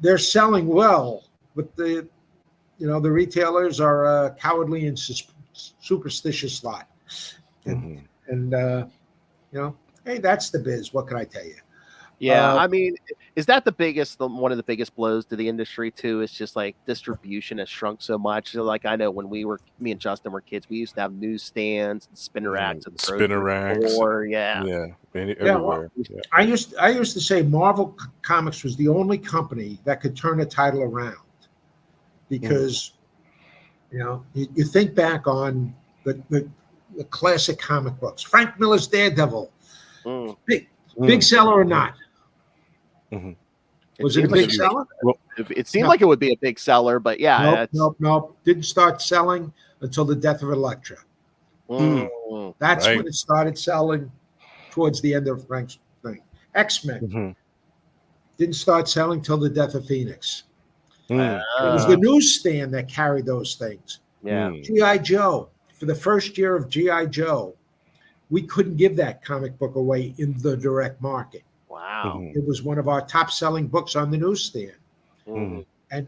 they're selling well, but the retailers are a cowardly and superstitious lot. And hey, that's the biz. What can I tell you? Yeah, I mean, is that one of the biggest blows to the industry too? It's just like distribution has shrunk so much. So, like, I know when me and Justin were kids, we used to have newsstands and spinner racks and spinner racks. Everywhere. I used to say Marvel Comics was the only company that could turn a title around, because you think back on the classic comic books, Frank Miller's Daredevil, big seller or not? Was it a big seller? It seemed like it would be a big seller, but Nope. Didn't start selling until the death of Elektra. That's when it started selling, towards the end of Frank's thing. X-Men didn't start selling till the death of Phoenix. It was the newsstand that carried those things. G.I. Joe. For the first year of G.I. Joe, we couldn't give that comic book away in the direct market. Wow. It was one of our top selling books on the newsstand. And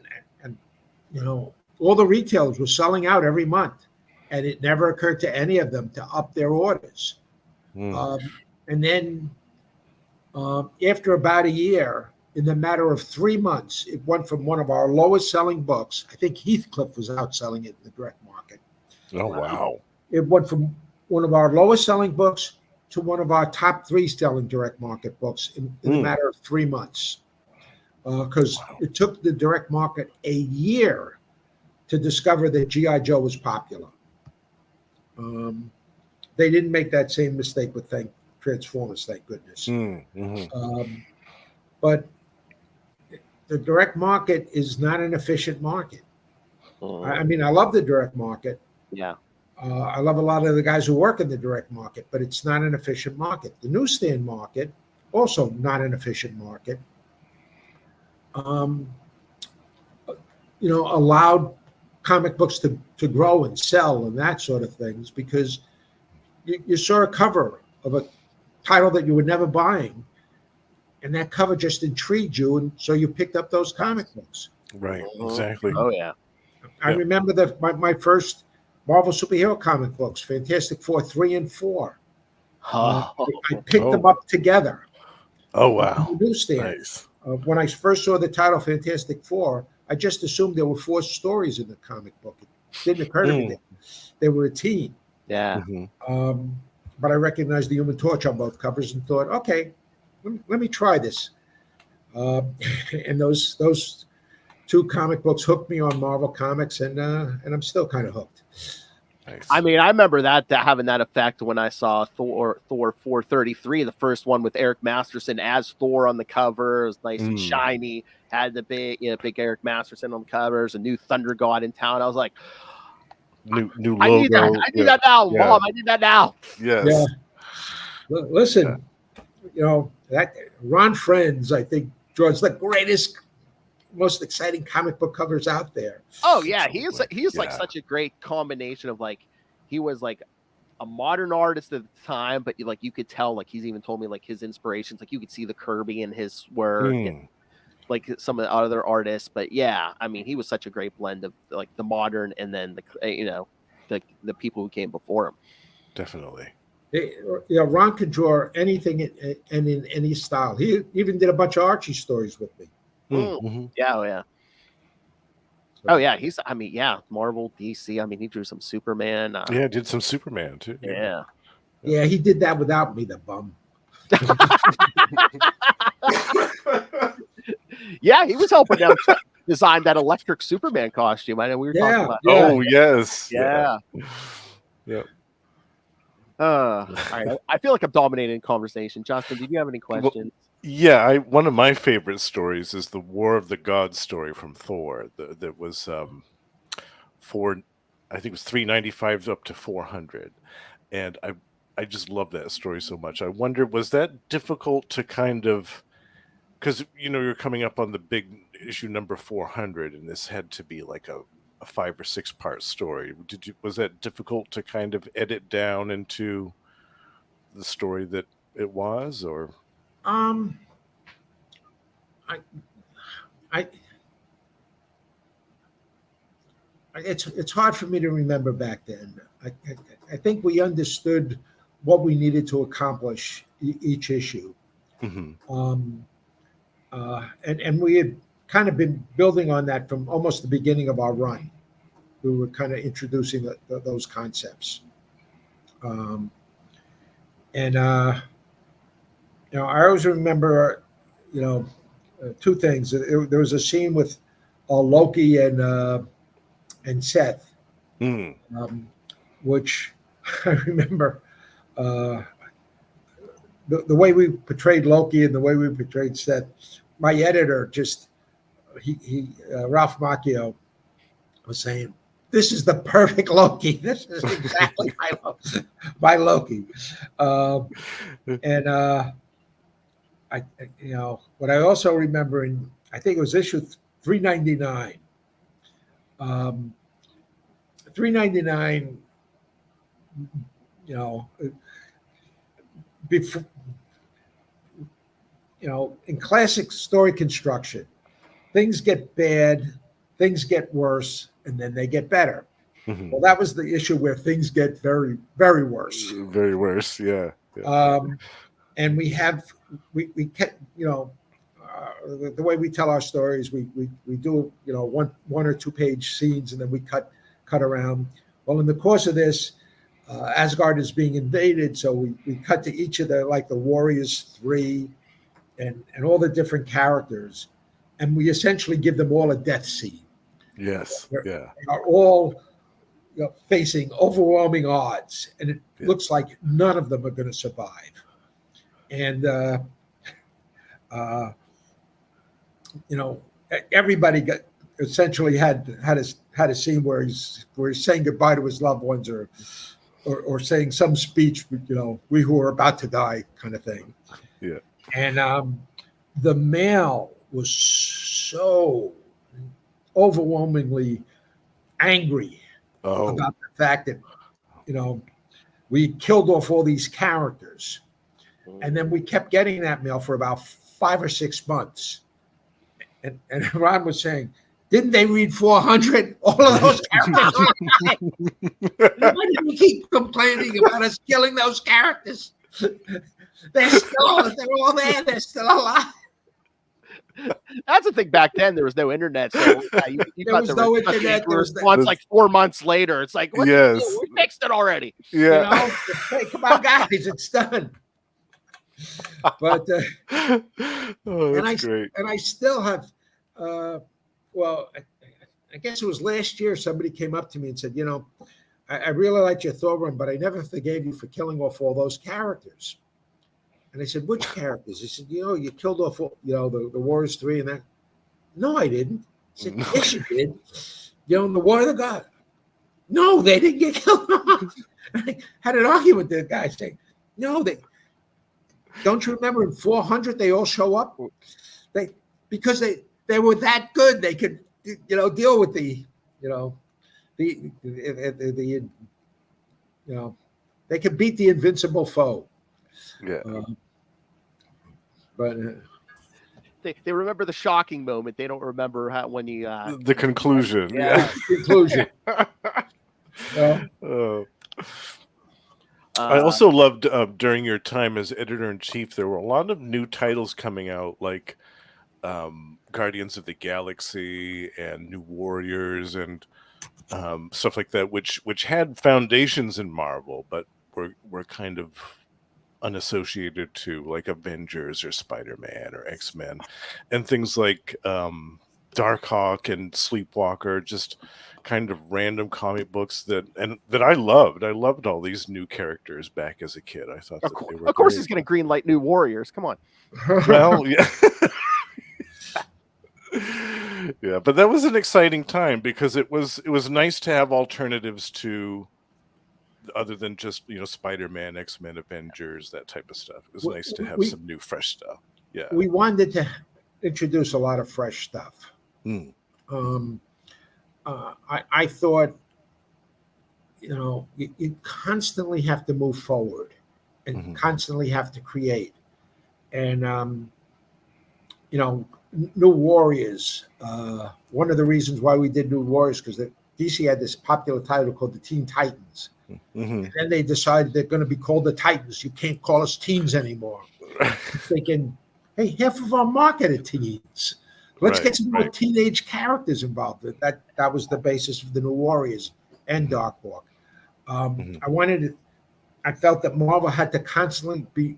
all the retailers were selling out every month, and it never occurred to any of them to up their orders. And then after about a year, in the matter of 3 months, it went from one of our lowest selling books. I think Heathcliff was outselling it in the direct market. Oh, wow. It went from one of our lowest selling books to one of our top 3 selling direct market books in a matter of 3 months. Because it took the direct market a year to discover that G.I. Joe was popular. They didn't make that same mistake with Transformers, thank goodness. But the direct market is not an efficient market. I mean, I love the direct market. Yeah. I love a lot of the guys who work in the direct market, but it's not an efficient market. The newsstand market, also not an efficient market. Allowed comic books to grow and sell and that sort of things, because you saw a cover of a title that you were never buying, and that cover just intrigued you, and so you picked up those comic books. Right, exactly. Oh, yeah. I remember my first Marvel superhero comic books, Fantastic Four 3 and 4. I picked them up together. Oh, wow. On the newsstand. Nice. When I first saw the title Fantastic Four, I just assumed there were 4 stories in the comic book. It didn't occur to me that they were a team. Yeah. But I recognized the Human Torch on both covers and thought, okay, let me try this. And those 2 comic books hooked me on Marvel Comics, and I'm still kind of hooked. Nice. I mean, I remember that having that effect when I saw Thor 433, the first one with Eric Masterson as Thor on the cover. It was nice and shiny. Had the big Eric Masterson on the covers. A new Thunder God in town. I was like, new logo. I need that now, Mom. I need that now. Yes. Yeah. Listen, that Ron Friends, I think, draws the greatest, most exciting comic book covers out there. Oh yeah, he's like such a great combination of, like, he was like a modern artist at the time, but you could tell, like, he's even told me, like, his inspirations, like you could see the Kirby in his work and, like, some of the other artists. But yeah, I mean, he was such a great blend of, like, the modern and then the people who came before him. Definitely. Ron could draw anything and in any style. He even did a bunch of Archie stories with me. Yeah, oh yeah. Marvel, DC. I mean, he drew some Superman. Did some Superman too. Yeah, he did that without me, the bum. Yeah, he was helping them design that electric Superman costume. I know we were talking about. Oh yes. Yeah. Yeah. All right. I feel like I'm dominating conversation. Justin, did you have any questions? Yeah, one of my favorite stories is the War of the Gods story from Thor. That was I think it was 395 up to 400, and I just love that story so much. I wonder, was that difficult to kind of, because you're coming up on the big issue number 400, and this had to be like a 5 or 6 part story. Was that difficult to kind of edit down into the story that it was, or? It's hard for me to remember back then. I think we understood what we needed to accomplish each issue. Mm-hmm. And we had kind of been building on that from almost the beginning of our run. We were kind of introducing those concepts. I always remember, two things. There was a scene with Loki and Seth, which I remember the way we portrayed Loki and the way we portrayed Seth. My editor Ralph Macchio was saying, "This is the perfect Loki. This is exactly my Loki." What I also remember I think it was issue 399. 399, before, in classic story construction, things get bad, things get worse, and then they get better. Mm-hmm. Well, that was the issue where things get very, very worse. Very worse, yeah. And we kept, the way we tell our stories, we do, one or two page scenes, and then we cut around. Well, in the course of this, Asgard is being invaded, so we cut to each of the Warriors 3 and all the different characters, and we essentially give them all a death scene. Yes, They are all facing overwhelming odds, and it looks like none of them are going to survive. And everybody essentially had a scene where he's saying goodbye to his loved ones, or saying some speech, we who are about to die kind of thing. Yeah. And the mail was so overwhelmingly angry about the fact that we killed off all these characters, and then we kept getting that mail for about 5 or 6 months. And Ron was saying, didn't they read 400? All of those characters. Why did we keep complaining about us killing those characters? They're all there. They're still alive. That's the thing. Back then, there was no internet, so you there was no internet. Once, like 4 months later, it's like, yes, we fixed it already. Yeah. Hey, come on, guys, it's done. But that's great. And I still have. I guess it was last year. Somebody came up to me and said, I really liked your Thor run, but I never forgave you for killing off all those characters. And I said, which characters? He said, you killed off, the Warriors 3 and that. No, I didn't. I said, yes, you did. In the War of the God. No, they didn't get killed off. I had an argument with the guy saying, no, don't you remember in 400 they all show up? Because they were that good. They could, deal with the they could beat the invincible foe. Yeah. But they remember the shocking moment. They don't remember when you the conclusion. Yeah. Conclusion. I also loved during your time as editor-in-chief, there were a lot of new titles coming out, like Guardians of the Galaxy and New Warriors and stuff like that, which had foundations in Marvel, but were kind of unassociated to like Avengers or Spider-Man or X-Men, and things like Darkhawk and Sleepwalker, just kind of random comic books that I loved. I loved all these new characters back as a kid. I thought that they were Of course, great. he's going to greenlight new Warriors. Come on. Well, yeah. Yeah, but that was an exciting time because it was nice to have alternatives to, other than just, you know, Spider-Man, X-Men, Avengers, that type of stuff. It was nice to have some new fresh stuff. Yeah. We wanted to introduce a lot of fresh stuff. Mm. I thought, you know, you constantly have to move forward and constantly have to create. And, you know, New Warriors, one of the reasons why we did New Warriors, because DC had this popular title called the Teen Titans. And then they decided they're going to be called the Titans. You can't call us teens anymore. Thinking, hey, half of our market are teens. Let's get some more teenage characters involved. That was the basis of the New Warriors and Darkhawk. I felt that Marvel had to constantly be,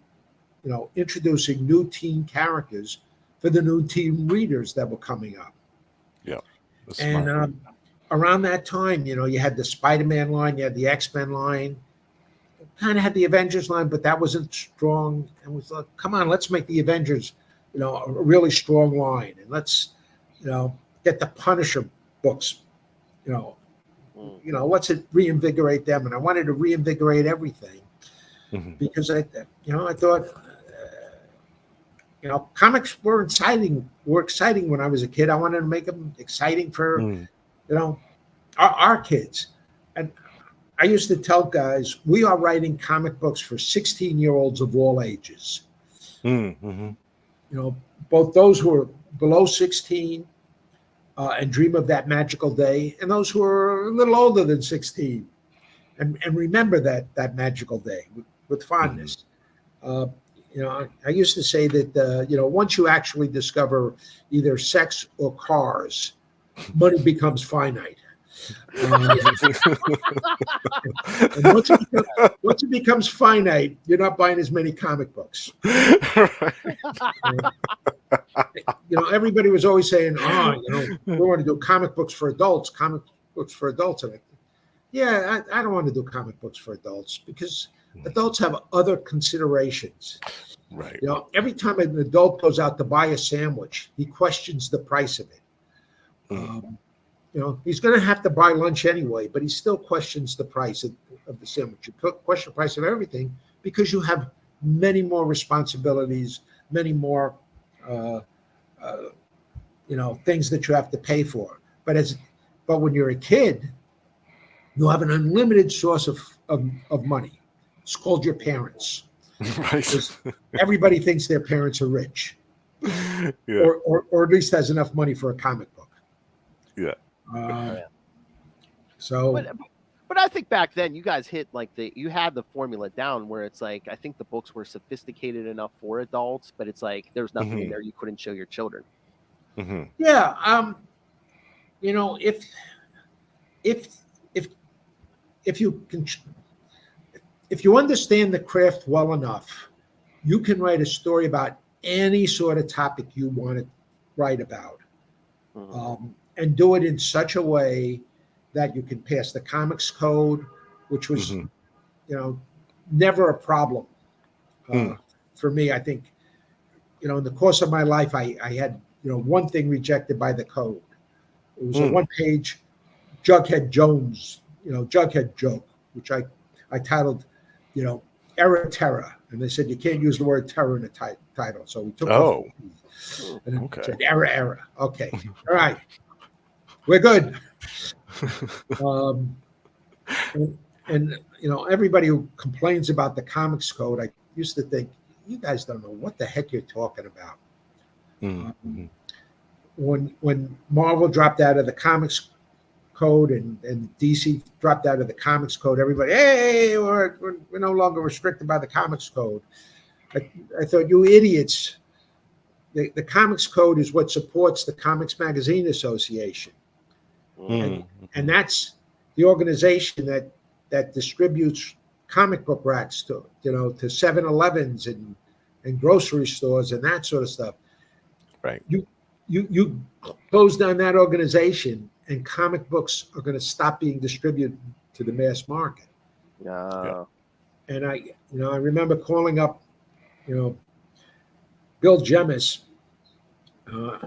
you know, introducing new teen characters for the new teen readers that were coming up. Yeah. And around that time, you know, you had the Spider-Man line, you had the X-Men line, kind of had the Avengers line, but that wasn't strong. And we thought, come on, let's make the Avengers, you know, a really strong line. And let's, you know, get the Punisher books, you know, let's reinvigorate them. And I wanted to reinvigorate everything because I thought, you know, comics were exciting when I was a kid. I wanted to make them exciting for, you know, our kids. And I used to tell guys, we are writing comic books for 16-year-olds of all ages. You know, both those who are below 16 and dream of that magical day, and those who are a little older than 16 and remember that magical day with fondness. You know, I used to say that, you know, once you actually discover either sex or cars, money becomes finite. And once it becomes finite, you're not buying as many comic books. You know, everybody was always saying, you know, we want to do comic books for adults. And I don't want to do comic books for adults because adults have other considerations. Right. You know, every time an adult goes out to buy a sandwich, he questions the price of it. You know, he's going to have to buy lunch anyway, but he still questions the price of the sandwich. You question the price of everything because you have many more responsibilities, many more, you know, things that you have to pay for. But when you're a kid, you have an unlimited source of money. It's called your parents. Right. Everybody thinks their parents are rich, or at least has enough money for a comic book. Yeah. So, but I think back then you guys hit you had the formula down where it's like I think the books were sophisticated enough for adults, but it's like there's nothing in there you couldn't show your children. Yeah. You know, if you understand the craft well enough, you can write a story about any sort of topic you want to write about. And do it in such a way that you can pass the comics code, which was, you know, never a problem for me. I think, you know, in the course of my life, I had, you know, one thing rejected by the code. It was a one-page Jughead Jones, you know, Jughead joke, which I titled, you know, Error Terror. And they said you can't use the word terror in the title. So we took off. And said error. Okay. All right. We're good. And you know, everybody who complains about the comics code, I used to think, you guys don't know what the heck you're talking about. When Marvel dropped out of the comics code and DC dropped out of the comics code, everybody, hey, we're no longer restricted by the comics code. I thought, you idiots. The comics code is what supports the Comics Magazine Association. And that's the organization that distributes comic book racks to 7-Elevens and grocery stores and that sort of stuff. Right. you close down that organization, and comic books are going to stop being distributed to the mass market. Yeah. And I remember calling up, Bill Jemis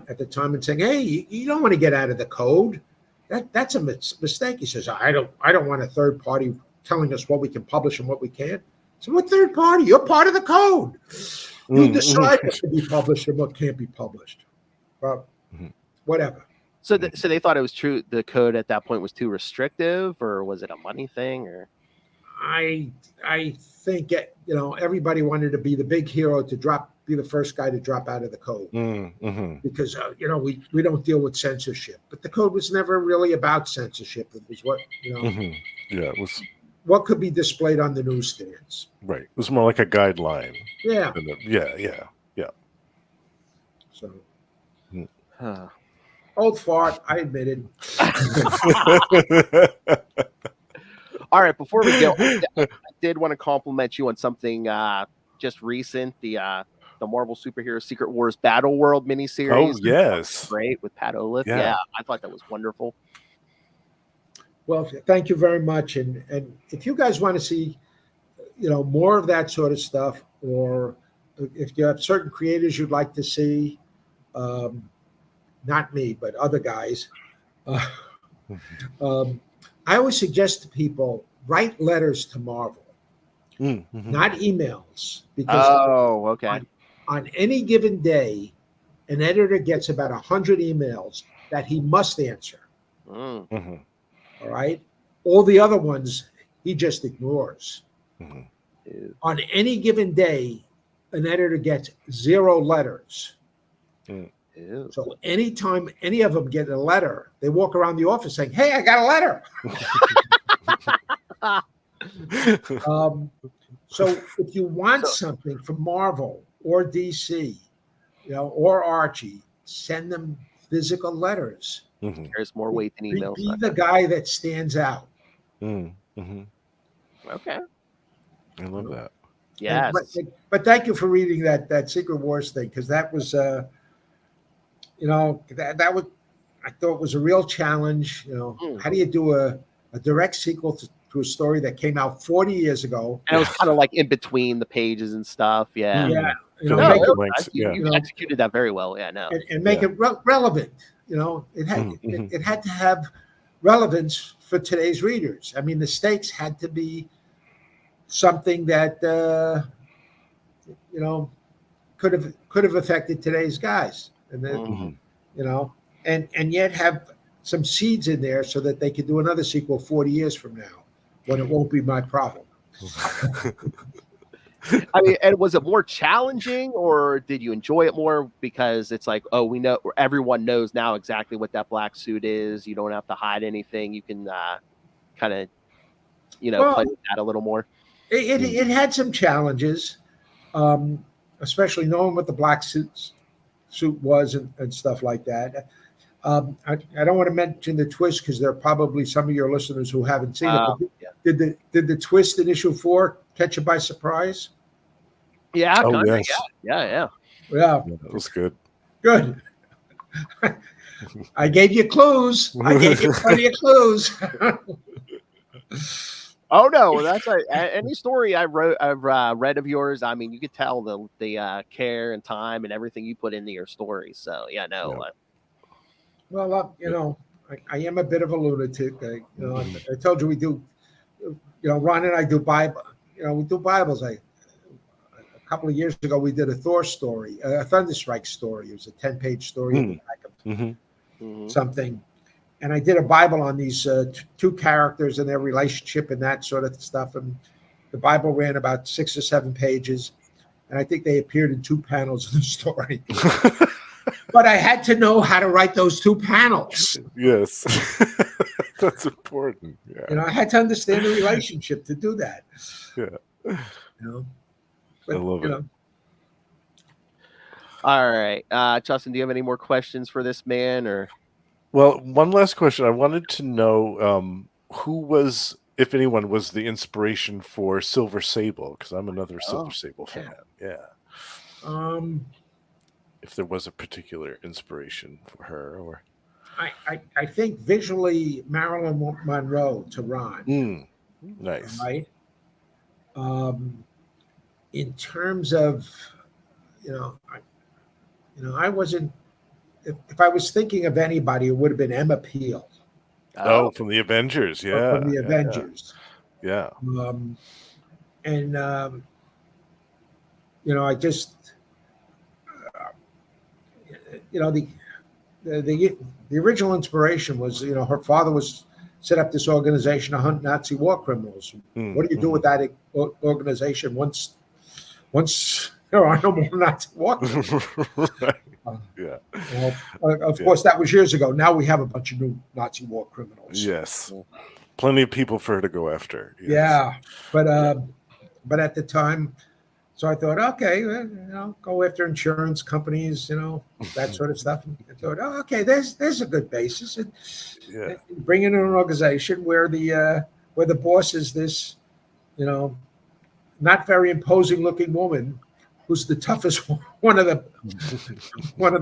at the time and saying, "Hey, you don't want to get out of the code. That's a mistake." He says, "I don't want a third party telling us what we can publish and what we can't." So what third party? You're part of the code. You decide what can be published and what can't be published. Well, whatever. So they thought it was true. The code at that point was too restrictive, or was it a money thing? Or I think everybody wanted to be the big hero to be the first guy to drop out of the code because we don't deal with censorship. But the code was never really about censorship. It was what it was what could be displayed on the newsstands. Right. It was more like a guideline. Yeah. Yeah. So. Old fart, I admitted. All right, before we go, I did want to compliment you on something just recent, the Marvel Superhero Secret Wars Battle World miniseries. Oh, yes. Great, with Pat Olaf. Yeah, I thought that was wonderful. Well, thank you very much. And if you guys want to see, more of that sort of stuff, or if you have certain creators you'd like to see, not me, but other guys, I always suggest to people, write letters to Marvel, not emails. Because on any given day, an editor gets about 100 emails that he must answer. All right? All the other ones, he just ignores. On any given day, an editor gets 0 letters. So anytime any of them get a letter, they walk around the office saying, "Hey, I got a letter." So if you want something from Marvel or DC, or Archie, send them physical letters. There's more weight than emails. Be the guy that stands out. Okay. I love that. Yes. But thank you for reading that Secret Wars thing, because that was that was, I thought, was a real challenge. How do you do a direct sequel to a story that came out 40 years ago? And it was kind of like in between the pages and stuff. Yeah. Yeah. You executed that very well. Yeah, no. And make it relevant. It had to have relevance for today's readers. I mean, the stakes had to be something that could have affected today's guys, and then and yet have some seeds in there so that they could do another sequel 40 years from now, when it won't be my problem. I mean, and was it more challenging, or did you enjoy it more because it's like, oh, we know, everyone knows now exactly what that black suit is. You don't have to hide anything. You can kind of, play with that a little more. It had some challenges, especially knowing what the black suit was and stuff like that. I don't want to mention the twist because there are probably some of your listeners who haven't seen it. Did the twist in issue 4 catch you by surprise? Yeah. Oh, yes. Yeah. That was good. Good. I gave you clues. I gave you plenty of clues. Oh no, that's any story I've read of yours. I mean, you could tell the care and time and everything you put into your story. So yeah, no. Yeah. Well, I am a bit of a lunatic. I told you we do. Ron and I do Bible. We do Bibles. A couple of years ago, we did a Thor story, a Thunderstrike story. It was a 10-page story in the back of something. And I did a Bible on these 2 characters and their relationship and that sort of stuff. And the Bible ran about 6 or 7 pages. And I think they appeared in 2 panels of the story. But I had to know how to write those 2 panels. Yes. That's important. Yeah. I had to understand the relationship to do that. Yeah. But, I love it. All right. Justin, do you have any more questions for this man, or? Well, one last question. I wanted to know who was, if anyone, was the inspiration for Silver Sable, because I'm another Silver Sable fan. Yeah. if there was a particular inspiration for her, or I think visually Marilyn Monroe to Ron. Nice. Right. In terms of, I wasn't. If I was thinking of anybody, it would have been Emma Peel. Oh, from the Avengers, yeah. From the Avengers. Yeah. I just, the original inspiration was, her father was set up this organization to hunt Nazi war criminals. What do you do with that organization once there are no more Nazi war criminals? Right. Of course, that was years ago. Now we have a bunch of new Nazi war criminals. Yes. Plenty of people for her to go after. Yes. Yeah. But at the time, so I thought, okay, go after insurance companies, that sort of stuff. And I thought, okay, there's a good basis. And bring in an organization where the boss is this, not very imposing looking woman who's the toughest one of the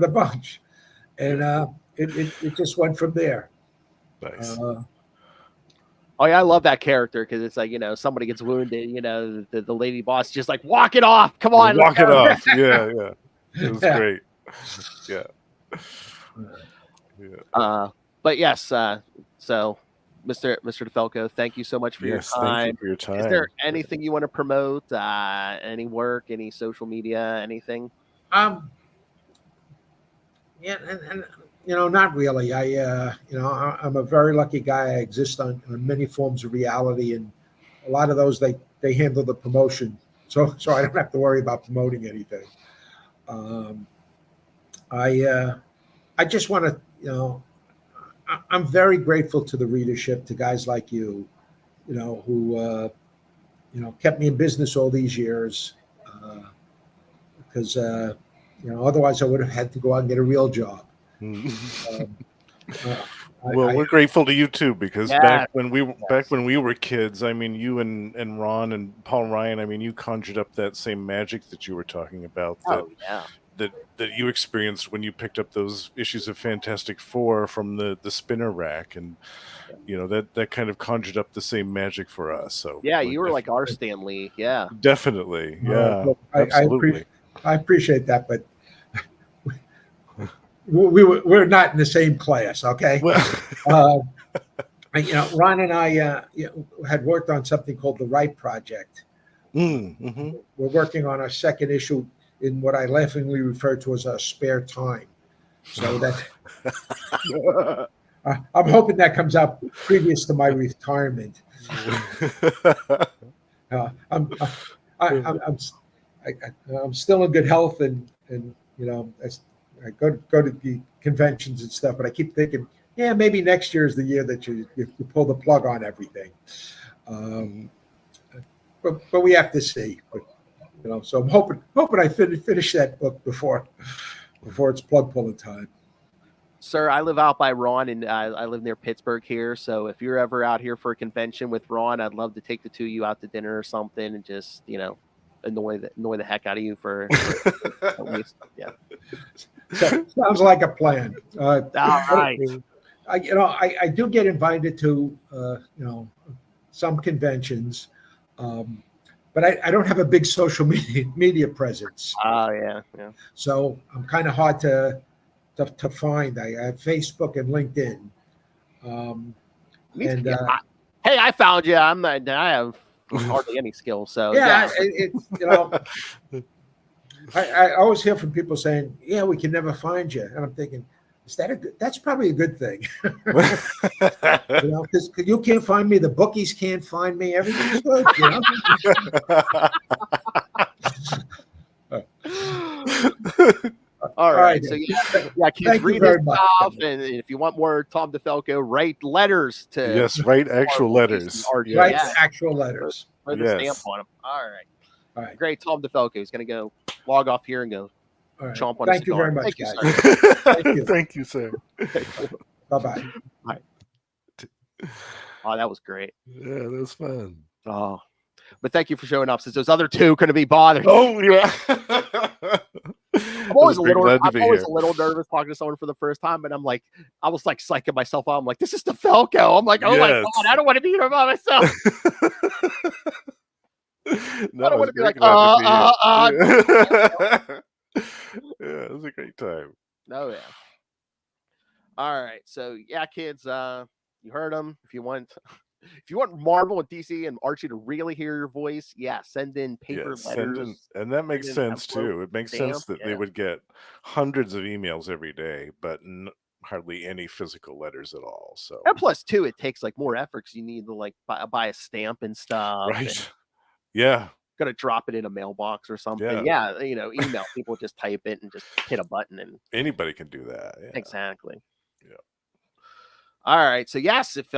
bunch, and it just went from there. Nice. Oh yeah, I love that character because it's like, somebody gets wounded, the lady boss just like, walk it off. Come on, walk it off. Yeah. It was great. Yeah. But yes, so Mr. DeFalco, thank you so much for your time. Thank you for your time. Is there anything you want to promote? Any work, any social media, anything? Yeah, and not really. I'm a very lucky guy. I exist on many forms of reality, and a lot of those they handle the promotion, so I don't have to worry about promoting anything. I just want to, I'm very grateful to the readership, to guys like you, who kept me in business all these years, because otherwise I would have had to go out and get a real job. We're grateful to you too, because back when we were kids, I mean, you and Ron and Paul Ryan, I mean, you conjured up that same magic that you were talking about. That you experienced when you picked up those issues of Fantastic Four from the spinner rack, and that kind of conjured up the same magic for us. So you were like our Stan Lee. Yeah, definitely. Yeah, absolutely. I appreciate that, but we're not in the same class, okay? Ron and I had worked on something called the Right Project. Mm-hmm. We're working on our second issue in what I laughingly refer to as our spare time. So that I'm hoping that comes out previous to my retirement. I'm still in good health, and I go to the conventions and stuff, but I keep thinking, maybe next year is the year that you pull the plug on everything. But we have to see. But, so I'm hoping I finish that book before it's plug pulling time. Sir, I live out by Ron, and I live near Pittsburgh here. So if you're ever out here for a convention with Ron, I'd love to take the two of you out to dinner or something, and just annoy the heck out of you for at least. Yeah. So, sounds like a plan. All right. I do get invited to some conventions, but I don't have a big social media presence. Oh yeah. So I'm kind of hard to find. I have Facebook and LinkedIn. Hey, I found you. I have hardly any skill. So it's I always hear from people saying, we can never find you, and I'm thinking, that's probably a good thing. Because you can't find me, the bookies can't find me, everything's good. All right. So kids, read his stuff, and if you want more Tom DeFalco, write letters to write actual letters. Write actual letters. Put the stamp on them. All right. Great. Tom DeFalco is going to go log off here and go chomp on. Thank you very much, guys. Thank you, sir. Bye-bye. Bye. Oh, that was great. Yeah, that was fun. Oh, but thank you for showing up, since those other two couldn't be bothered. Oh yeah. Come always a very little, glad to I'm be always here. a little nervous talking to someone for the first time, but I'm like, I was like psyching myself out. I'm like, this is DeFalco. I'm like, oh my Yes. God, I don't want to be here by myself. No, I don't I want was to be very like, glad to be here. Yeah, it was a great time. Oh yeah. All right, so yeah, kids, you heard them. If you want Marvel and DC and Archie to really hear your voice, yeah, send in paper Yes, send in, letters. and that makes in sense envelope, too. It makes stamp, sense that they yeah. would get hundreds of emails every day, but hardly any physical letters at all. So, And plus, too, it takes like more effort because you need to like buy a stamp and stuff. And right? Yeah, gotta drop it in a mailbox or something. yeah. Yeah, email people just type it and just hit a button and Anybody can do that. Yeah. exactly. Yeah. All right. So yes, if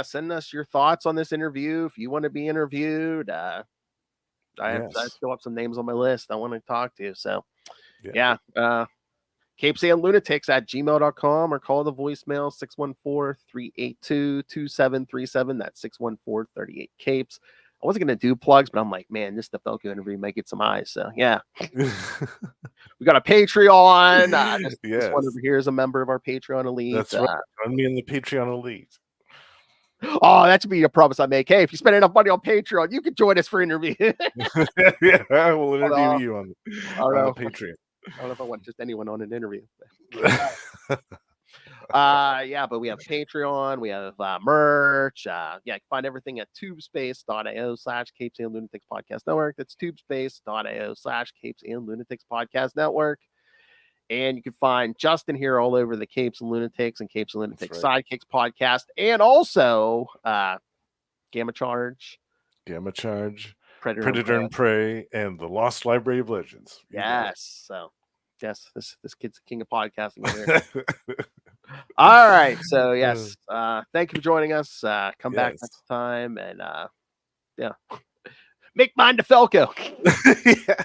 send us your thoughts on this interview. If you want to be interviewed, I Yes. still have some names on my list I want to talk to. So Yeah. CapesandLunatics@gmail.com or call the voicemail 614-382-2737. That's 614-38-CAPES. I wasn't going to do plugs, but I'm like, man, this DeFalco interview might get some eyes. So yeah, we got a Patreon. This one Yes. over here is a member of our Patreon elite. That's right. Join me in the Patreon elite. Oh, that should be a promise I make. Hey, if you spend enough money on Patreon, you can join us for interview. Yeah, I will interview you on the Patreon. I don't know if I want just anyone on an interview. But we have Patreon, we have merch. You can find everything at tubespace.io/Capes and Lunatics Podcast Network. That's tubespace.io/Capes and Lunatics Podcast Network. And you can find Justin here all over the Capes and Lunatics and Capes and Lunatics Sidekicks podcast, and also Gamma Charge, Predator and Prey, and the Lost Library of Legends. Yes. So, yes, this kid's the king of podcasting over here. All right. So, yes, thank you for joining us. Come back next time, and make mine DeFalco. Yeah.